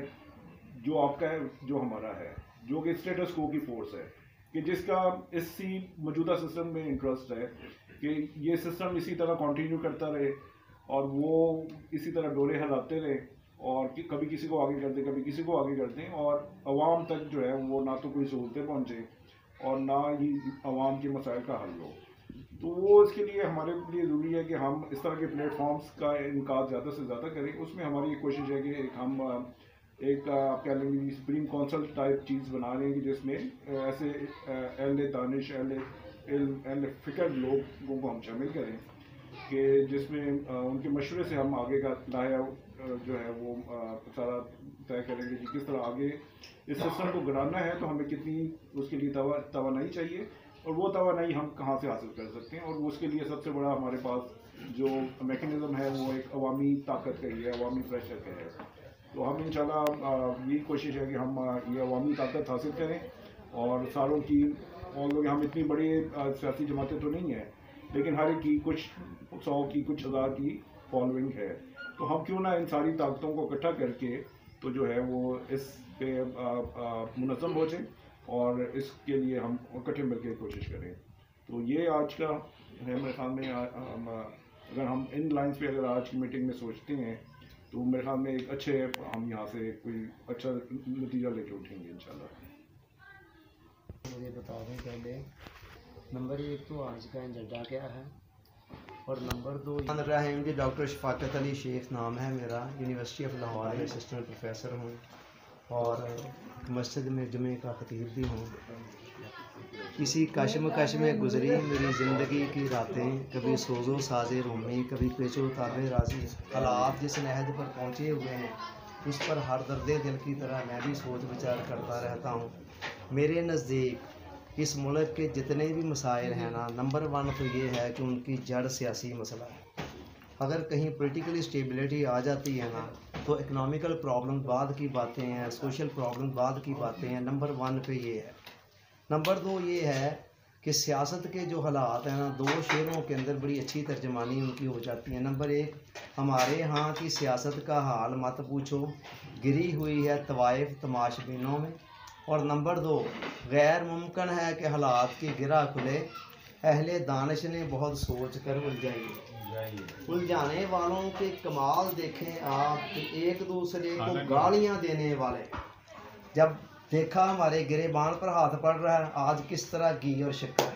जो आपका है, जो हमारा है, जो कि स्टेटस को की फोर्स है, कि जिसका इसी मौजूदा सिस्टम में इंटरेस्ट है कि ये सिस्टम इसी तरह कंटिन्यू करता रहे और वो इसी तरह डोरे हिलाते रहे और कभी किसी को आगे कर दें, कभी किसी को आगे कर दें, और आवाम तक जो है वो ना तो कोई सहूलतें पहुँचे और ना ही आवाम के मसाइल का हल हो। तो वो इसके लिए हमारे लिए ज़रूरी है कि हम इस तरह के प्लेटफॉर्म्स का इनका ज़्यादा से ज़्यादा करें। उसमें हमारी ये कोशिश है कि हम एक आप कह लेंगे सुप्रीम काउंसिल टाइप चीज़ बना रहे हैं कि जिसमें ऐसे अहले दानिश अहले फ़िक्र लोगों को हम शामिल करें कि जिसमें उनके मशवरे से हम आगे का लाया जो है वो सारा तय करेंगे कि किस तरह आगे इस सिस्टम को गिराना है, तो हमें कितनी उसके लिए तवानाई चाहिए और वो तवानाई हम कहाँ से हासिल कर सकते हैं। और उसके लिए सबसे बड़ा हमारे पास जो मैकेनिज़्म है वो एक अवामी ताकत का ही है, अवामी प्रेशर का है। तो हम इंशाल्लाह यही कोशिश है कि हम ये अवामी ताकत हासिल करें और सारों की, और लोग हम इतनी बड़ी सियासी जमातें तो नहीं हैं, लेकिन हर एक की कुछ 100 की कुछ 1000 की फॉलोइंग है, तो हम क्यों ना इन सारी ताकतों को इकट्ठा करके तो जो है वो इस पे मुनज़्ज़म हो जाए और इसके लिए हम इकट्ठे मिलकर कोशिश करें। तो ये आज का है मेरे ख्याल में। अगर हम इन लाइंस पे अगर आज की मीटिंग में सोचते हैं तो मेरे ख्याल में एक अच्छे हम यहाँ से कोई अच्छा नतीजा लेके उठेंगे इंशाल्लाह। मुझे बता दें पहले, नंबर 1 तो आज का एजेंडा क्या है, और नंबर 2 मुझे डॉक्टर शफाकत अली शेख नाम है मेरा, यूनिवर्सिटी ऑफ लाहौर में असिस्टेंट प्रोफेसर हूँ और मस्जिद में जुमे का खतीब भी हूँ। किसी कशमकश में गुजरी मेरी ज़िंदगी की रातें, कभी सोजो साजे रूमी, कभी पेचो ताबे राजी। हालात जिस नहज पर पहुँचे हुए हैं उस पर हर दर्द दिल की तरह मैं भी सोच विचार करता रहता हूँ। मेरे नज़दीक इस मुल्क के जितने भी मसाइल हैं ना, नंबर 1 तो ये है कि उनकी जड़ सियासी मसला है। अगर कहीं पॉलिटिकली स्टेबिलिटी आ जाती है ना तो इकनॉमिकल प्रॉब्लम बाद की बातें हैं, सोशल प्रॉब्लम बाद की बातें हैं। नंबर 1 पे ये है। नंबर 2 ये है कि सियासत के जो हालात हैं ना, 2 शेरों के अंदर बड़ी अच्छी तर्जमानी उनकी हो जाती है। नंबर 1, हमारे यहाँ की सियासत का हाल मत पूछो, गिरी हुई है तवाइफ तमाशबीनों में। और नंबर 2, गैर मुमकिन है कि हालात की गिरा खुले, अहले दानिश ने बहुत सोच कर उलझाई। उलझाने वालों के कमाल देखें आप कि एक दूसरे को गालियां देने वाले। जब देखा हमारे गिरेबान पर हाथ पड़ रहा है, आज किस तरह घी और शक्कर।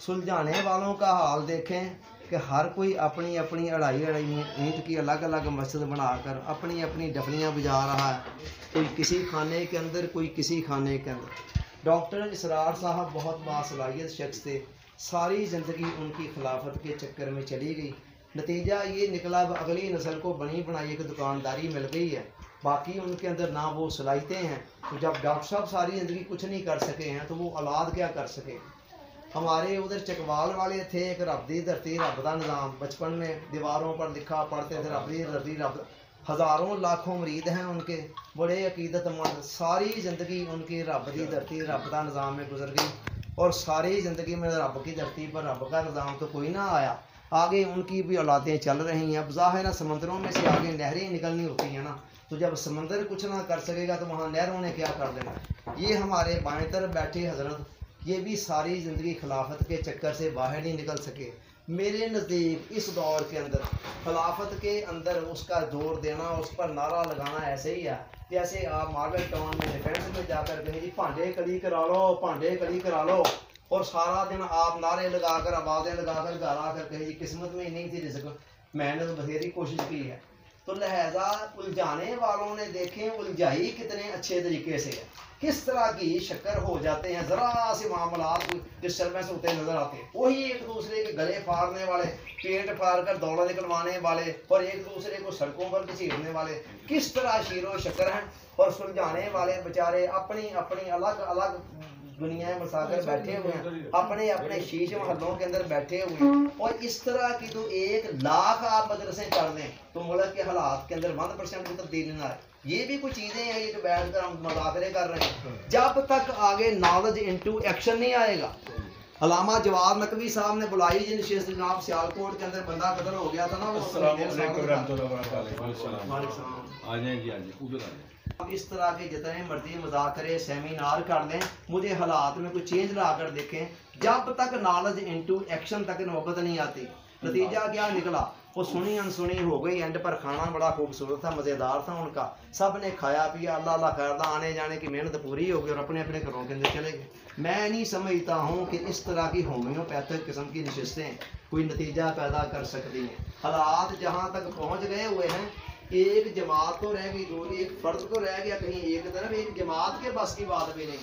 सुलझाने वालों का हाल देखें कि हर कोई अपनी अपनी अढ़ाई ईंट की अलग अलग मस्जिद बनाकर अपनी अपनी डफलियाँ बजा रहा है, कोई किसी खाने के अंदर, कोई किसी खाने के अंदर। डॉक्टर इसरार साहब बहुत बासलाहियत शख्स थे, सारी ज़िंदगी उनकी खिलाफत के चक्कर में चली गई। नतीजा ये निकला अगली नस्ल को बनी बनाई एक दुकानदारी मिल गई है, बाकी उनके अंदर ना वो सलाहियतें हैं। तो जब डॉक्टर साहब सारी ज़िंदगी कुछ नहीं कर सके हैं तो वो औलाद क्या कर सके। हमारे उधर चकवाल वाले थे, एक रब दी धरती रब दा निज़ाम, बचपन में दीवारों पर लिखा पढ़ते थे रब दी धरती रब। हज़ारों लाखों मुरीद हैं उनके, बड़े अकीदतमंद। सारी ज़िंदगी उनकी रब दी धरती रब दा निज़ाम में गुजर गई और सारी ज़िंदगी में रब की धरती पर रब का निज़ाम तो कोई ना आया। आगे उनकी भी औलादें चल रही हैं। अब ज़ाहिर है समंदरों में से आगे नहरें निकलनी होती हैं ना, तो जब समंदर कुछ ना कर सकेगा तो वहाँ नहरों ने क्या कर देना। ये हमारे बाएं तरफ बैठे हजरत, ये भी सारी ज़िंदगी खिलाफत के चक्कर से बाहर नहीं निकल सके। मेरे नज़दीक इस दौर के अंदर खिलाफत के अंदर उसका जोर देना, उस पर नारा लगाना ऐसे ही है जैसे आप मार्बल टाउन में डिफेंस में जाकर कहें जी भांडे कड़ी करा लो, भांडे कड़ी करा लो, और सारा दिन आप नारे लगाकर आवाज़ें लगाकर घर आकर कहें जी किस्मत में ही नहीं थी रिज़्क, मैंने तो बथेरी कोशिश की है। तो लिहाजा उलझाने वालों ने देखें उलझाई कितने अच्छे तरीके से है, किस तरह की शक्कर हो जाते हैं, ज़रा से मामलात डिस्टर्बेंस होते नजर आते हैं। वही एक दूसरे के गले फाड़ने वाले, पेट फाड़ कर दौड़ा निकलवाने वाले और एक दूसरे को सड़कों पर घसीटने वाले किस तरह शीरो शक्कर हैं। और सुलझाने वाले बेचारे अपनी अपनी अलग अलग दुनिया में मसाकर बैठे हुए हैं, अपने अपने शीश महलों के अंदर बैठे हुए हैं, और इस तरह की तो 1 लाख आप मदरसे कर दें तो मुल्क के हालात के अंदर 1% की तब्दीली ना आए। ये भी कुछ चीज़ें हैं ये जो बैठ कर हम मुज़ाकरे कर रहे हैं। जब तक आगे नॉलेज इनटू एक्शन नहीं आएगा। अलामा जवाद नकवी साहब ने बुलाई जी नशिस्त जनाब सियालकोट के अंदर बंदा कत्ल हो गया था ना, वो आ जाएंगे उधर आ जाए। अब इस तरह के जितने मर्जी मुज़ाकरे सेमिनार कर लें, मुझे हालात में कोई चेंज ला कर देखें, जब तक नॉलेज इनटू एक्शन तक नौबत नहीं आती। नतीजा क्या निकला, वो सुनी अनसुनी हो गई। एंड पर खाना बड़ा खूबसूरत था, मज़ेदार था उनका, सब ने खाया पिया, अल्लाह अल्लाह खैरदा, आने जाने की मेहनत पूरी हो गई और अपने अपने घरों के अंदर चले गए। मैं नहीं समझता हूँ कि इस तरह की होम्योपैथिक किस्म की नशिस्तें कोई नतीजा पैदा कर सकती हैं। हालात जहाँ तक पहुँच गए हुए हैं, एक जमात तो रह गई, दो एक फर्द तो रह गया कहीं एक तरफ, एक जमात के बस की बात भी नहीं।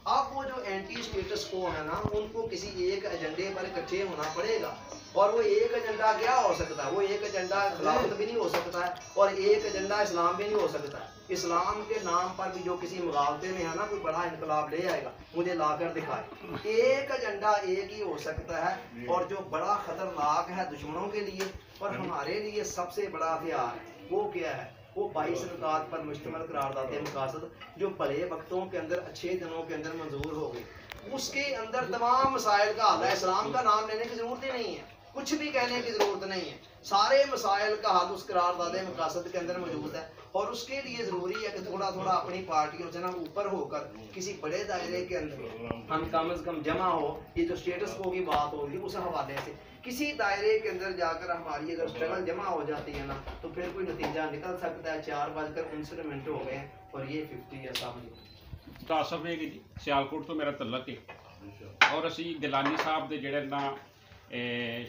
अब वो जो एंटी स्टेटस को है ना, उनको किसी एक एजेंडे पर इकट्ठे होना पड़ेगा, और वो एक एजेंडा क्या हो सकता है, वो एक एजेंडा खिलाफत भी नहीं हो सकता है, और एक एजेंडा इस्लाम भी नहीं हो सकता है। इस्लाम के नाम पर भी जो किसी मुगालते में है ना, कोई बड़ा इनकलाब ले आएगा, मुझे ला कर दिखाए। एक एजेंडा एक ही हो सकता है, और जो बड़ा खतरनाक है दुश्मनों के लिए और हमारे लिए सबसे बड़ा हथियार है, वो क्या है, वो 22 नुकात पर मुश्तमिल करारदाते मकासद जो भले वक्तों के अंदर अच्छे दिनों के अंदर मंजूर हो गई, उसके अंदर तमाम मसाइल का हल है। इस्लाम का नाम लेने की जरूरत ही नहीं है, कुछ भी कहने की जरूरत नहीं है, सारे मसाइल का हल उस करारदाते मकासद के अंदर मौजूद है। और उसके लिए ज़रूरी है कि थोड़ा थोड़ा अपनी पार्टियों से ना ऊपर होकर किसी बड़े दायरे के अंदर हम कम अज़ कम जमा हो। ये जो स्टेटस को की बात होगी उस हवाले से किसी दायरे के अंदर जाकर हमारी अगर स्ट्रगल जमा हो जाती है ना, तो फिर कोई नतीजा निकल सकता है। 4:59 मिनट हो गए और ये 50 है साहब। तासब है कि जी सियालकोट तो मेरा तल्लक है, और असी गिलानी साहब के जेड़े ना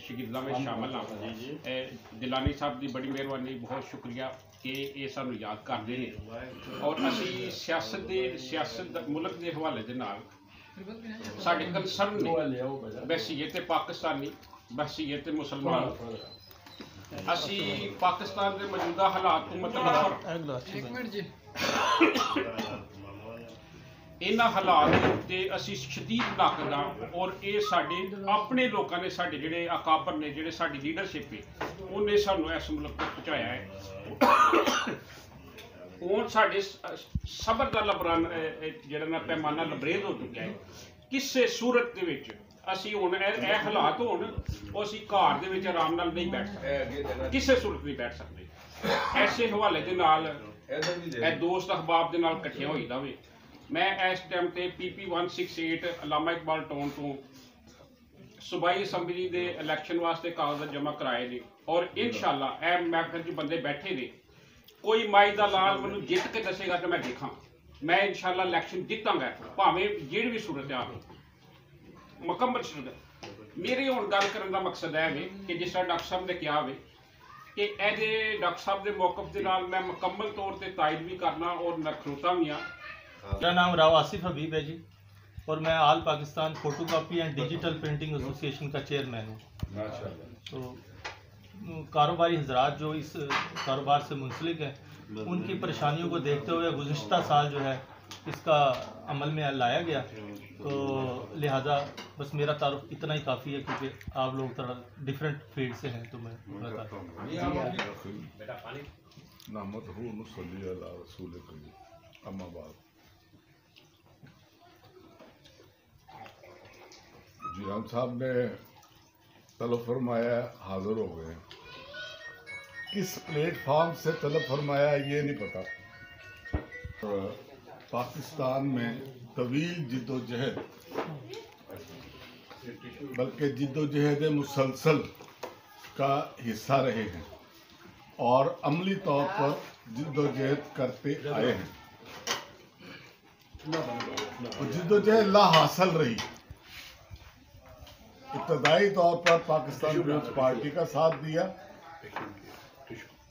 शगिर्दां में शामिल हाँ। गिलानी साहब की बड़ी मेहरबानी, बहुत शुक्रिया कि ये सानू याद करते हैं। और असी सियासत मुल्क के हवाले के नाल साडे कंसर्न ने बहसीयत पाकिस्तानी, बहसीयत मुसलमान, असी पाकिस्तान के मौजूदा हालात तो मतलब इन्हां हालात ते असी शदीद नाकद हां। और ये साडे अपने लोगों ने, साडे जिहड़े अकाबर ने, जिहड़े साडी लीडरशिप है, उन्हें सानू इस मुल्क तक पहुँचाया है। हुण साडे सबर का लबरान जिहड़ा ना पैमाना लबरेज हो चुका है। किसी सूरत दे विच असी हुण ये हालात होण असी घर दे विच आराम नाल नहीं बैठ सकते, किसी सूरत नहीं बैठ सकते। ऐसे हवाले दे नाल दोस्त अहबाब दे नाल इकट्ठे होईदा वे। मैं इस टाइम ते PP 168 अलामा इकबाल टाउन तो सूबाई असैंबली के इलैक्शन वास्ते कागज़ जमा कराए ने, और इंशाअल्लाह ए महफिल च बंदे बैठे ने, कोई माई दा लाल मैनूं जित के दसेगा तो मैं देखा, मैं इंशाअल्लाह इलैक्शन जितांगा, भावें जिहड़ी भी सूरत आवे, मुकम्मल सूरत। मेरी हुण गल करन दा मकसद है कि जिस तरह डॉक्टर साहब ने कहा वे कि एहदे डॉक्टर साहब के मौकफ के नाल मैं मुकम्मल तौर पर तायद भी करना और नखरोता भी हाँ। मेरा नाम राव आसिफ हबीब है जी, और मैं all Pakistan photocopy and digital printing association का चेयरमैन हूँ। तो कारोबारी हजरात जो इस कारोबार से मुंसलिक हैं, उनकी परेशानियों को देखते हुए गुज़िश्ता साल जो है इसका अमल में लाया गया, तो लिहाजा बस मेरा तारुफ इतना ही काफ़ी है, क्योंकि आप लोग थोड़ा डिफरेंट फील्ड से हैं, तो मैं बताता हूँ। जियान साहब ने तलब फरमाया, हाजिर हो गए। किस प्लेटफॉर्म से तलब फरमाया ये नहीं पता। पाकिस्तान में तवील जिद्दोजहद, बल्कि जिद्दोजहद मुसलसल का हिस्सा रहे हैं और अमली तौर पर जिद्दोजहद करते आए हैं। जिद्दोजहद ला हासिल रही। इब्तदाई तौर पर पाकिस्तान पीपल्स पार्टी का साथ दिया,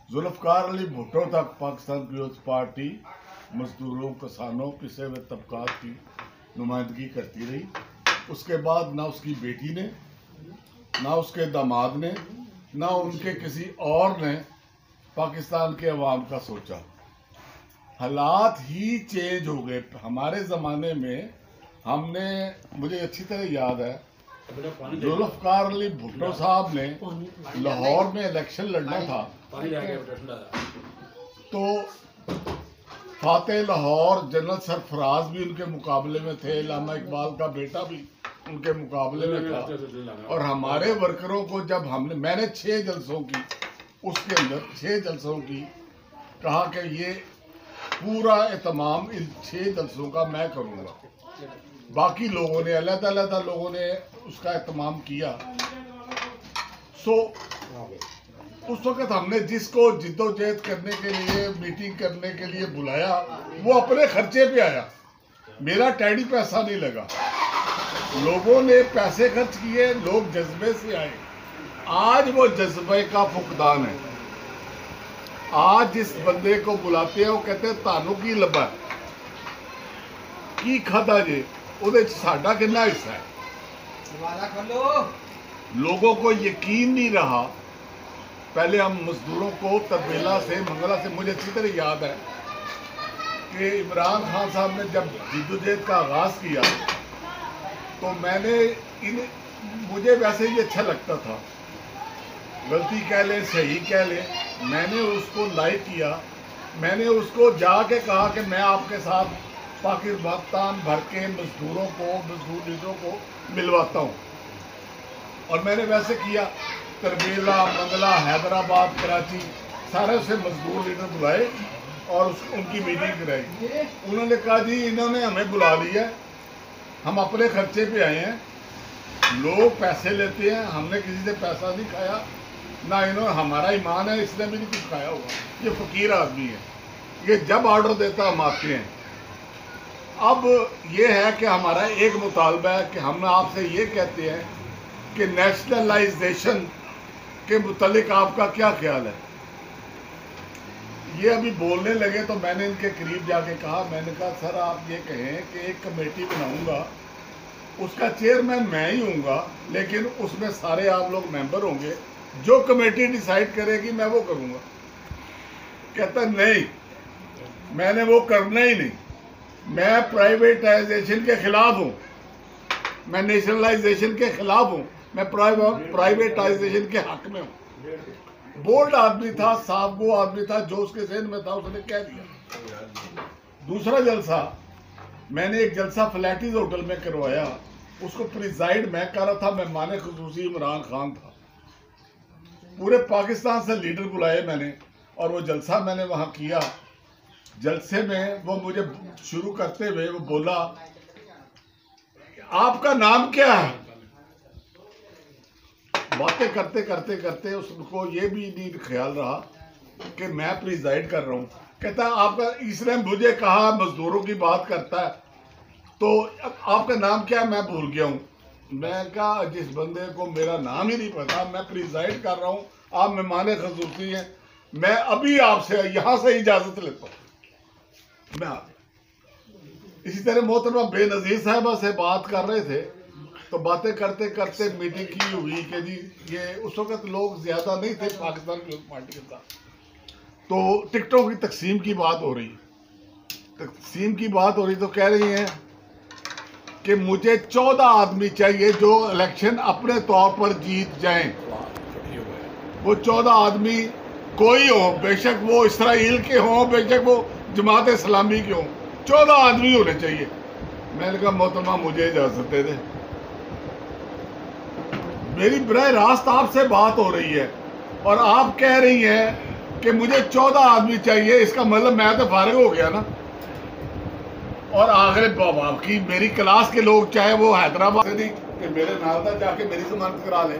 जुल्फ़िकार अली भुट्टो तक पाकिस्तान पीपल्स पार्टी मजदूरों, किसानों, पिसे हुए तबकात की नुमाइंदगी करती रही। उसके बाद ना उसकी बेटी ने, ना उसके दामाद ने, ना उनके किसी और ने पाकिस्तान के अवाम का सोचा। हालात ही चेंज हो गए। हमारे ज़माने में हमने, मुझे अच्छी तरह याद है, जुल्फ़िकार अली भुट्टो साहब ने लाहौर में इलेक्शन लड़ना था, तो फातेह लाहौर जनरल सरफराज भी उनके मुकाबले में थे, अल्लामा इकबाल का बेटा भी उनके मुकाबले में था। और हमारे वर्करों को जब मैंने 6 जलसों की, उसके अंदर 6 जलसों की कहा कि ये पूरा एहतमाम इन 6 जलसों का मैं करूँगा। बाकी लोगों ने अलग-अलग लोगों ने उसका एहतमाम किया। सो उस वक़्त हमने जिसको जिद्दोजहद करने के लिए, मीटिंग करने के लिए बुलाया, वो अपने खर्चे पे आया, मेरा टैडी पैसा नहीं लगा। लोगों ने पैसे खर्च किए, लोग जज्बे से आए। आज वो जज्बे का फुकदान है। आज जिस बंदे को बुलाते हैं वो कहते हैं तानू की लबा की खादा जे, उहदे साडा कितना हिस्सा है। लोगों को यकीन नहीं रहा। पहले हम मजदूरों को तरबेला से, मंगला से, मुझे अच्छी तरह याद है कि इमरान खान साहब ने जब जद्दोजहद का आगाज़ किया तो मुझे वैसे ही अच्छा लगता था, गलती कह ले सही कह ले, मैंने उसको लाइक किया। मैंने उसको जाके कहा कि मैं आपके साथ पाकिस्तान भर के मजदूरों को, मजदूर लीडरों को मिलवाता हूँ। और मैंने वैसे किया, तरबेला, मंगला, हैदराबाद, कराची, सारे से मजदूर लीडर बुलाए और उनकी मीटिंग कराई। उन्होंने कहा जी इन्होंने हमें बुला लिया, हम अपने खर्चे पे आए हैं, लोग पैसे लेते हैं, हमने किसी से पैसा नहीं खाया, ना इन्होंने, हमारा ईमान है इसने भी नहीं कुछ खाया होगा। ये फकीर आदमी है, ये जब ऑर्डर देता हम आते हैं। अब ये है कि हमारा एक मुतालबा है कि हम आपसे ये कहते हैं कि नेशनलाइजेशन के मुतालिक आपका क्या ख्याल है। ये अभी बोलने लगे तो मैंने इनके करीब जाके कहा, मैंने कहा सर आप ये कहें कि एक कमेटी बनाऊंगा, उसका चेयरमैन मैं ही हूँगा, लेकिन उसमें सारे आप लोग मेंबर होंगे, जो कमेटी डिसाइड करेगी मैं वो करूँगा। कहता नहीं, मैंने वो करना ही नहीं, मैं प्राइवेटाइजेशन के खिलाफ हूँ, मैं नेशनलाइजेशन के खिलाफ हूँ, मैं प्राइवेटाइजेशन के हक में हूँ। बोल्ड आदमी था, साफ वो आदमी था, जो उसके जहन में था उसने कह दिया। दूसरा जलसा, मैंने एक जलसा फ्लैटीज होटल में करवाया, उसको प्रिजाइड मैं कर रहा था, मेहमान खुसूसी इमरान खान था। पूरे पाकिस्तान से लीडर बुलाए मैंने और वो जलसा मैंने वहाँ किया। जलसे में वो मुझे शुरू करते हुए वो बोला आपका नाम क्या है। बातें करते करते करते उसको ये भी नहीं ख्याल रहा कि मैं प्रिजाइड कर रहा हूँ। कहता है आपका, इसने मुझे कहा मजदूरों की बात करता है, तो आपका नाम क्या है, मैं भूल गया हूँ। मैं कहा जिस बंदे को मेरा नाम ही नहीं पता, मैं प्रिजाइड कर रहा हूँ, आप मेहमान खसूसी हैं, मैं अभी आपसे यहाँ से इजाज़त लेता हूँ। मैं इसी तरह मोहतरमा बेनज़ीर साहबा से बात कर रहे थे, तो बातें करते करते मीटिंग की हुई कि जी ये, उस वक्त लोग ज़्यादा नहीं थे पाकिस्तान पीपल्स पार्टी के साथ, तो टिकटों की तकसीम की बात हो रही, तो कह रही हैं कि मुझे 14 आदमी चाहिए जो इलेक्शन अपने तौर पर जीत जाएं। वो 14 आदमी कोई हो, बेशक वो इसराइल के हों, बेशक वो जमात इस्लामी के हों, 14 आदमी होने चाहिए। मैंने कहा मोहतरमा मुझे इजाजत दे दे, मेरी बराह रास्त आपसे बात हो रही है और आप कह रही हैं कि मुझे 14 आदमी चाहिए, इसका मतलब मैं तो फारिग हो गया ना। और आखिर बाप की मेरी क्लास के लोग, चाहे वो हैदराबाद से नहीं कि मेरे नाल दा जाके मेरी जमानत करा ले,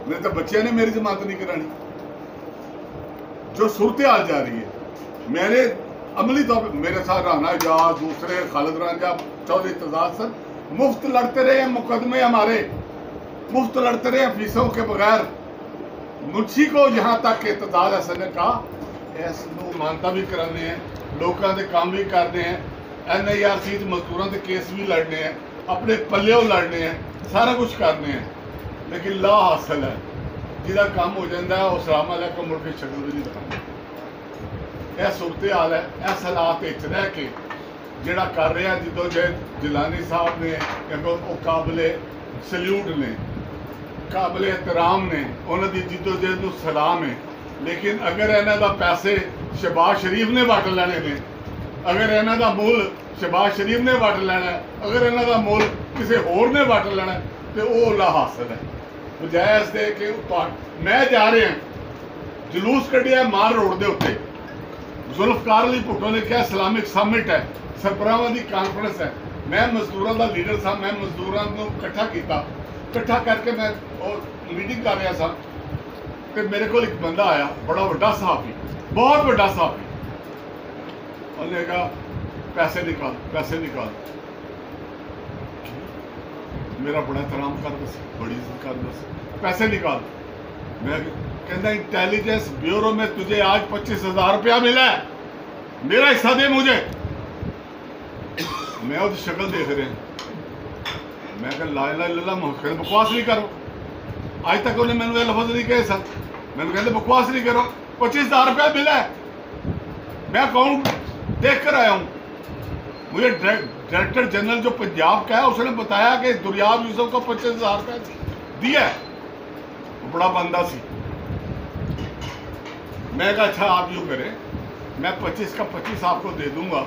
मेरे तो बच्चे ने मेरी जमानत नहीं करानी। जो सूरत हाल जा रही है, मैंने अमली तौर पर, मेरे साथ राना एजाज, दूसरे खालिद रांझा, चौधरी तजाद सर मुफ्त लड़ते रहे मुकदमे, हमारे मुफ्त लड़ते रहे फीसों के बगैर। मुंशी को यहाँ तक के तजाद हसन ने कहा ऐसा मानता भी कराने हैं, लोगों के काम भी करने हैं, NIRC मजदूरों के केस भी लड़ने हैं, अपने पल्ले लड़ने हैं, सारा कुछ करने हैं, लेकिन ला हासिल है जिदा काम हो जाता है अस्सलाम वालेकुम मुड़ के शक्ल भी नहीं दिखाते। यह सूरत हाल है। इस हालात रह के ਜਿਹੜਾ ਕਰ ਰਿਹਾ जिदोजहद जिलानी साहब ने वो काबिले सल्यूट ने, काबिले एहतराम ने, उन्हों की जिदोजहद को सलाम है। लेकिन अगर इन्हों का पैसे शहबाज शरीफ ने वट लेने ने, अगर इन्हों का मुल शहबाज शरीफ ने वट लेना, अगर इन्हों का मुल किसी होर ने वट लेना, तो वो ला हासिल है। बजाय इसके कि मैं जा रहा जुलूस कढ़िया मार रोड के उत्ते, जुल्फकार अली भुट्टो ने कहा इस्लामिक समिट है, सरबराहां की कॉन्फ्रेंस है, मैं मजदूरों का लीडर था, मैं मजदूरों को इकट्ठा करके मैं मीटिंग कर रहा था, तो मेरे को एक बंदा आया, बड़ा वड्डा सहाफी, बहुत वड्डा सहाफी, उन्हें कहा पैसे निकाल, पैसे निकाल। मेरा बड़ा एहतराम कर दस, बड़ी इज्जत कर दस, पैसे निकाल। मैं कहता इंटेलिजेंस ब्यूरो में तुझे आज 25,000 रुपया मिला है, मेरा हिस्सा दे मुझे। मैं उसकी शक्ल देख रहे हैं, मैं कहा ला इलाहा इल्लल्लाह मुहम्मद, बकवास नहीं करो। आज तक उन्हें मैंने लफज नहीं कहे सर, मैंने कहते बकवास नहीं करो, 25,000 रुपया मिला है, मैं अकाउंट देख कर आया हूँ। मुझे डायरेक्टर जनरल जो पंजाब का है उसने बताया कि दुरियाब यूसुफ को 25,000 रुपया दिया है, वो बड़ा बंदा सी। मैं कहा अच्छा आप यूँ करें, मैं 25 का 25 आपको दे दूंगा,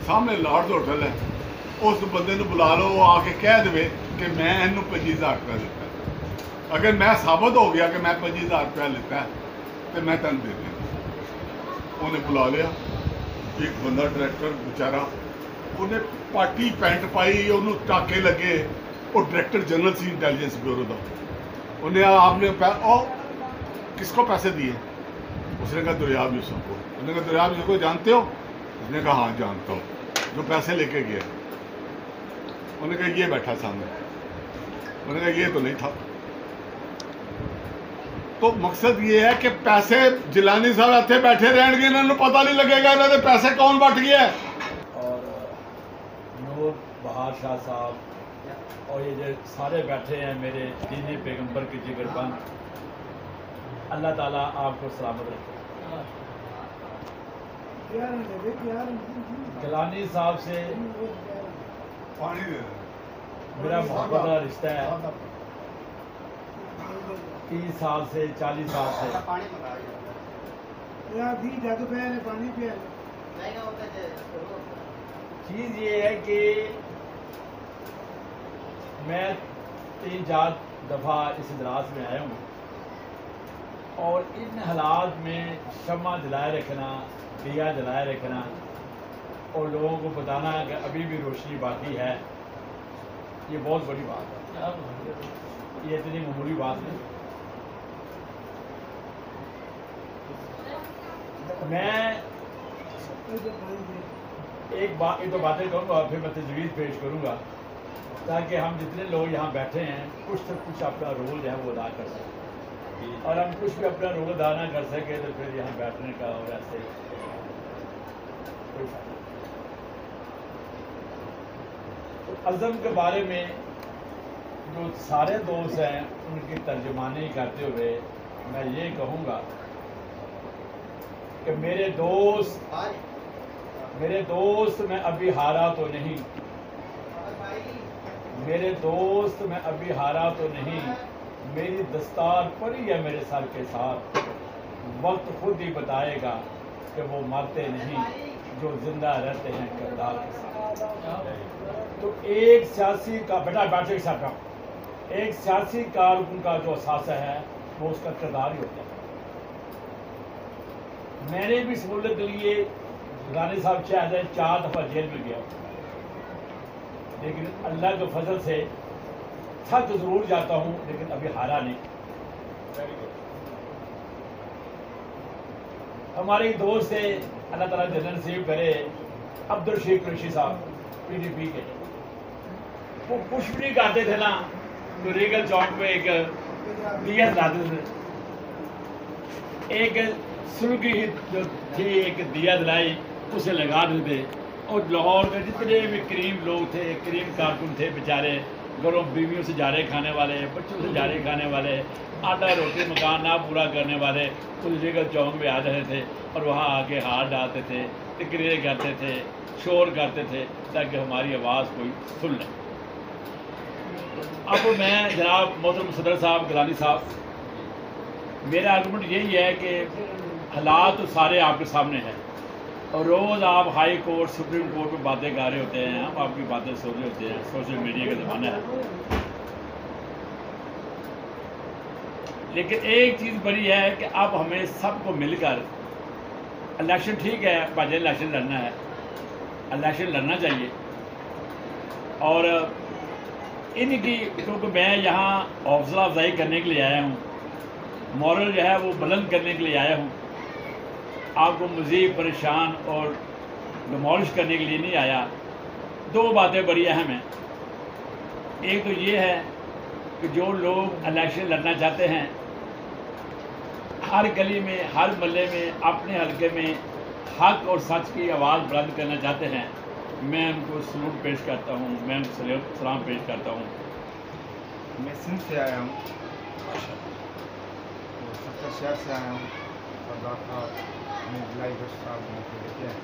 सामने लॉर्ड्स होटल है, उस बंदे को बुला लो, वो आके कह दे कि मैं इनू 25,000 रुपया लेता है। अगर मैं साबित हो गया कि मैं 25,000 रुपया लेता है तो मैं तेन दे देंगे। उन्हें बुला लिया, एक बंदा डायरेक्टर बेचारा, उन्हें पार्टी पैंट पाई, उन्होंने टाके लगे, वो डायरेक्टर जनरल सी इंटेलिजेंस ब्यूरो का। उन्हें आपने किसको पैसे दिए? उसने कहा दुरियाब यूसुफ को। उन्होंने कहा दुरियाब यूसुफ को जानते हो? उसने कहा हाँ जानता हूँ, जो पैसे लेके गया। उन्होंने कहा ये बैठा सामने, उन्होंने कहा ये तो नहीं था। तो मकसद ये है कि पैसे जिलानी साहब इतने बैठे रहेंगे, इन्होंने पता नहीं लगेगा इन्होंने पैसे कौन बट गया है। और नूर बहार शाह साहब और ये जो सारे बैठे हैं मेरे दीन पैगंबर के जिगरबंद, अल्लाह ताला आपको सलामत रखे। गिलानी साहब से मेरा मोहब्बत का रिश्ता है 30 साल से 40 साल से। चीज़ ये है कि मैं 3-4 दफ़ा इस इजलास में आया हूँ और इन हालात में शम्मा जलाए रखना, दिया जलाए रखना और लोगों को बताना कि अभी भी रोशनी बाकी है, ये बहुत बड़ी बात है। ये इतनी मामूली बात नहीं। मैं एक दो बातें कहूँगा, फिर मैं तजवीज़ पेश करूँगा ताकि हम जितने लोग यहाँ बैठे हैं कुछ तो कुछ अपना रोल जो है वो अदा कर सकें, और हम कुछ भी अपना रोल अदा ना कर सके तो फिर यहाँ बैठने का और ऐसे कोई फायदा। तो अज़म के बारे में जो सारे दोस्त हैं उनकी तर्जुमानी करते हुए मैं ये कहूँगा कि मेरे दोस्त मैं अभी हारा तो नहीं, मेरे दोस्त मैं अभी हारा तो नहीं, मेरी दस्तार पड़ी है मेरे सर के साथ, वक्त खुद ही बताएगा कि वो मरते नहीं जो जिंदा रहते हैं किरदार के साथ। तो एक सियासी का बेटा बैठे के साथ एक सियासी कारकुन का जो असासा है वो उसका किरदार ही होता है। मैंने भी सहूलत के लिए रानी साहब शायद 4 दफ़ा जेल में गया, लेकिन अल्लाह के फजल से थक जरूर जाता हूँ लेकिन अभी हारा नहीं। हमारे एक दोस्त थे, अल्लाह ताला जन्नत नसीब करे, अब्दुल शेख कुरैशी साहब PDP के, वो कुछ भी नहीं करते थे ना तो रीगल चौक पे एक दिया जलाते थे। एक सुर्खी जो थी एक दिया जलाई उसे लगा देते, और लाहौर के जितने भी करीम लोग थे, करीम कारकुन थे बेचारे, घरों बीवियों से जारे खाने वाले, बच्चों से जारे खाने वाले, आटा रोटी मकान ना पूरा करने वाले, उस रीगल चौक में आ जाते थे और वहाँ आके हाथ डालते थे तकरीरें करते थे, शोर करते थे ताकि हमारी आवाज़ कोई सुन ले। अब मैं जनाब मोहतरम सदर साहब, गिलानी साहब, मेरा आर्गूमेंट यही है कि हालात तो सारे आपके सामने हैं और रोज़ आप हाई कोर्ट, सुप्रीम कोर्ट में बातें कर रहे होते हैं, आप आपकी बातें सुन रहे होते हैं, सोशल मीडिया का ज़माना है। लेकिन एक चीज़ बड़ी है कि अब हमें सबको मिलकर इलेक्शन, ठीक है भाई इलेक्शन लड़ना है, इलेक्शन लड़ना चाहिए और इनकी, क्योंकि मैं यहाँ हौसला अफजाई करने के लिए आया हूँ, मॉरल जो है वो बुलंद करने के लिए आया हूँ, आपको मज़ीद परेशान और डिमोलिश करने के लिए नहीं आया। दो बातें बड़ी अहम हैं। एक तो ये है कि जो लोग इलेक्शन लड़ना चाहते हैं, हर गली में, हर मोहल्ले में, अपने हलके में हक और सच की आवाज़ बुलंद करना चाहते हैं, मैं उनको सलूट पेश करता हूँ, मैं उनको सलाम पेश करता हूँ। मैं सिंध से आया हूँ, सत्तर शहर से आया हूँ और जुलाई 10 साल लेके आए।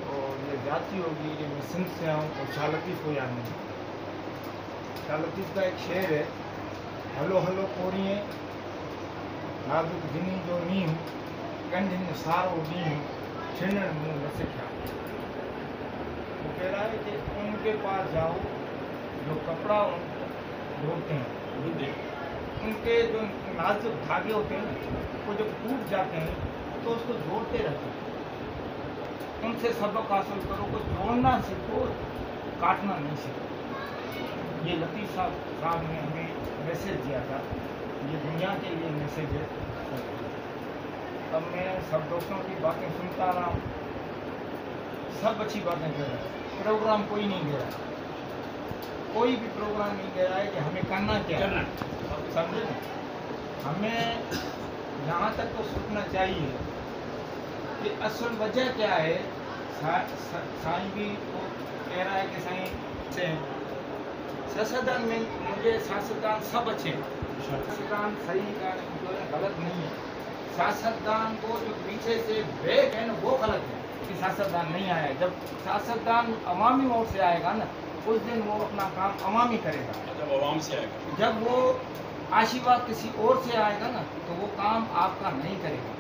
और ये जाती होगी कि मैं सिंध से आऊँ और शाह लतीफ़ को याद नहीं। शाह लतीफ़ का एक शेर है, हलो हलो कोड़िए नाजुक दिनी जो नी हूँ, कंध में सारो नी हूँ, छिनण मुँह न सिखा। वो कह रहा है कि उनके पास जाओ जो कपड़ा धोते हैं, उनके जो नाजुक धागे होते हैं वो जब टूट जाते हैं तो उसको जोड़ते रहते हैं। उनसे सबक हासिल करो, को जोड़ना सीखो, काटना नहीं सीखो। ये लतीफ़ साहब ने हमें मैसेज दिया था, ये दुनिया के लिए मैसेज है। अब मैं सब दोस्तों की बातें सुनता रहा हूँ, सब अच्छी बातें कह रहे हैं, प्रोग्राम कोई नहीं दे रहा, कोई भी प्रोग्राम नहीं दे रहा है कि हमें करना क्या है, समझे ना। हमें यहाँ तक तो सोचना चाहिए कि असल वजह क्या है। साईं भी तो कह रहा है कि साईं से सियासतदान में, मुझे सियासतदान सब अच्छे हैं, सियासतदान सही का गलत नहीं है। सियासतदान को जो पीछे से ब्रेक है ना वो गलत है कि सियासतदान नहीं आया। जब सियासतदान अवामी ओर से आएगा ना, उस दिन वो अपना काम अवामी करेगा। जब अवाम से आएगा, जब वो आशीर्वाद किसी और से आएगा ना तो वो काम आपका नहीं करेगा।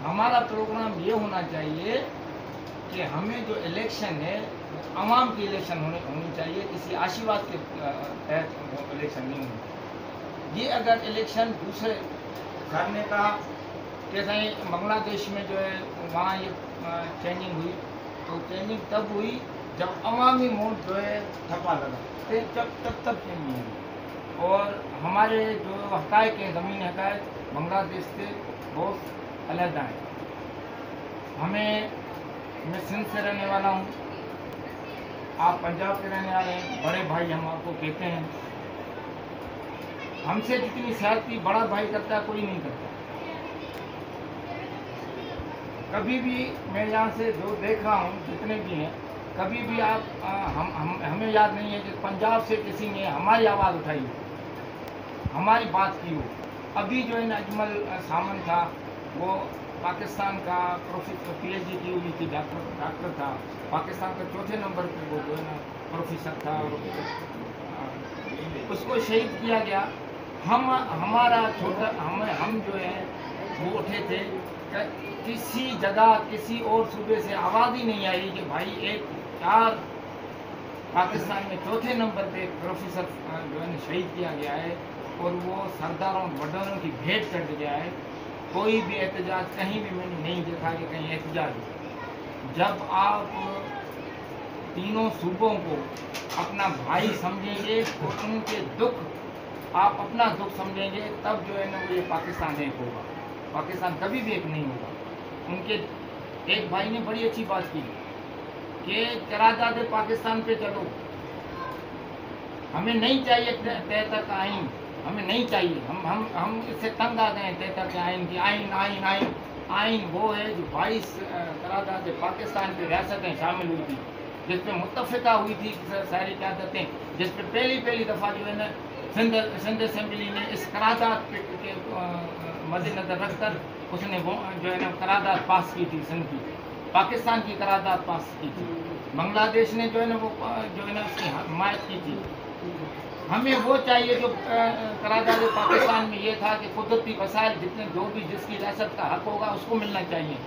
हमारा प्रोग्राम ये होना चाहिए कि हमें जो इलेक्शन है वो अवाम की इलेक्शन होनी चाहिए, किसी आशीर्वाद के तहत इलेक्शन नहीं होनी। ये अगर इलेक्शन दूसरे करने का, जैसे बांग्लादेश में जो है वहाँ ये चेंजिंग हुई, तो चेंजिंग तब हुई जब अवामी वोट जो है ठप्पा लगा, तब चेंजिंग हुई। और हमारे जो हक़ाइक़ हैं, ज़मीनी हक़ाइक़ बांग्लादेश से बहुत अलहदा हैं। मैं सिंध से रहने वाला हूँ, आप पंजाब के रहने वाले हैं, बड़े भाई हम आपको कहते हैं। हमसे जितनी सियासती बड़ा भाई करता है कोई नहीं करता। कभी भी मैं यहाँ से जो देख रहा हूँ, जितने भी हैं, कभी भी आप हमें याद नहीं है कि पंजाब से किसी ने हमारी आवाज़ उठाई हो, हमारी बात की हो। अभी जो है ना अजमल सामन था, वो पाकिस्तान का प्रोफेसर, PhD की हुई थी, डॉक्टर था, पाकिस्तान का 4थे नंबर पे वो जो है ना प्रोफेसर था, उसको शहीद किया गया। हमारा छोटा हम जो है वो उठे थे, किसी जगह किसी और सूबे से आवाज़ ही नहीं आई कि भाई एक चार पाकिस्तान में 4थे नंबर पे प्रोफेसर जो है शहीद किया गया है और वो सरदारों बर्दारों की भेंट कर गया है। कोई भी एहतजाज कहीं भी मैंने नहीं देखा कि कहीं एहतजाज हो। जब आप तीनों सूबों को अपना भाई समझेंगे और उनके दुख आप अपना दुख समझेंगे, तब जो है ना वो ये पाकिस्तान एक होगा। पाकिस्तान कभी भी एक नहीं होगा। उनके एक भाई ने बड़ी अच्छी बात की कि करारदाद पाकिस्तान पे चलो, हमें नहीं चाहिए 73 का आइन, हमें नहीं चाहिए। हम इससे तंग आ गए 73 के आइन की। आइन वो है जो 22 करारदाद पाकिस्तान की रियासतें शामिल हुई थी, जिसपे मुत्तफ़िका हुई थी सारी क़यादतें, जिसपे पहली दफ़ा जो है ना सिंध असेंबली ने इस करारदाद के मद्देनज़र रखकर उसने वो जो है ना करारदाद पास की थी सिंध की, पाकिस्तान की करारदाद पास की थी, बांग्लादेश ने जो है ना वो जो है ना उसकी हिमायत की थी। हमें वो चाहिए जो करारदाद पाकिस्तान में ये था कि कुदरती वसाइल जितने जो भी जिसकी रियासत का हक होगा उसको मिलना चाहिए।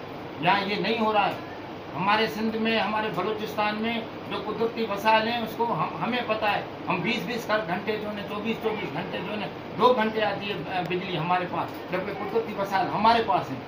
यहाँ ये नहीं हो रहा है। हमारे सिंध में, हमारे बलूचिस्तान में जो कुदरती वसाइल हैं उसको हमें पता है। हम 20-20 घंटे जो है 24-24 घंटे जो है 2 घंटे आती है बिजली हमारे पास, जबकि कुदरती वसाइल हमारे पास हैं।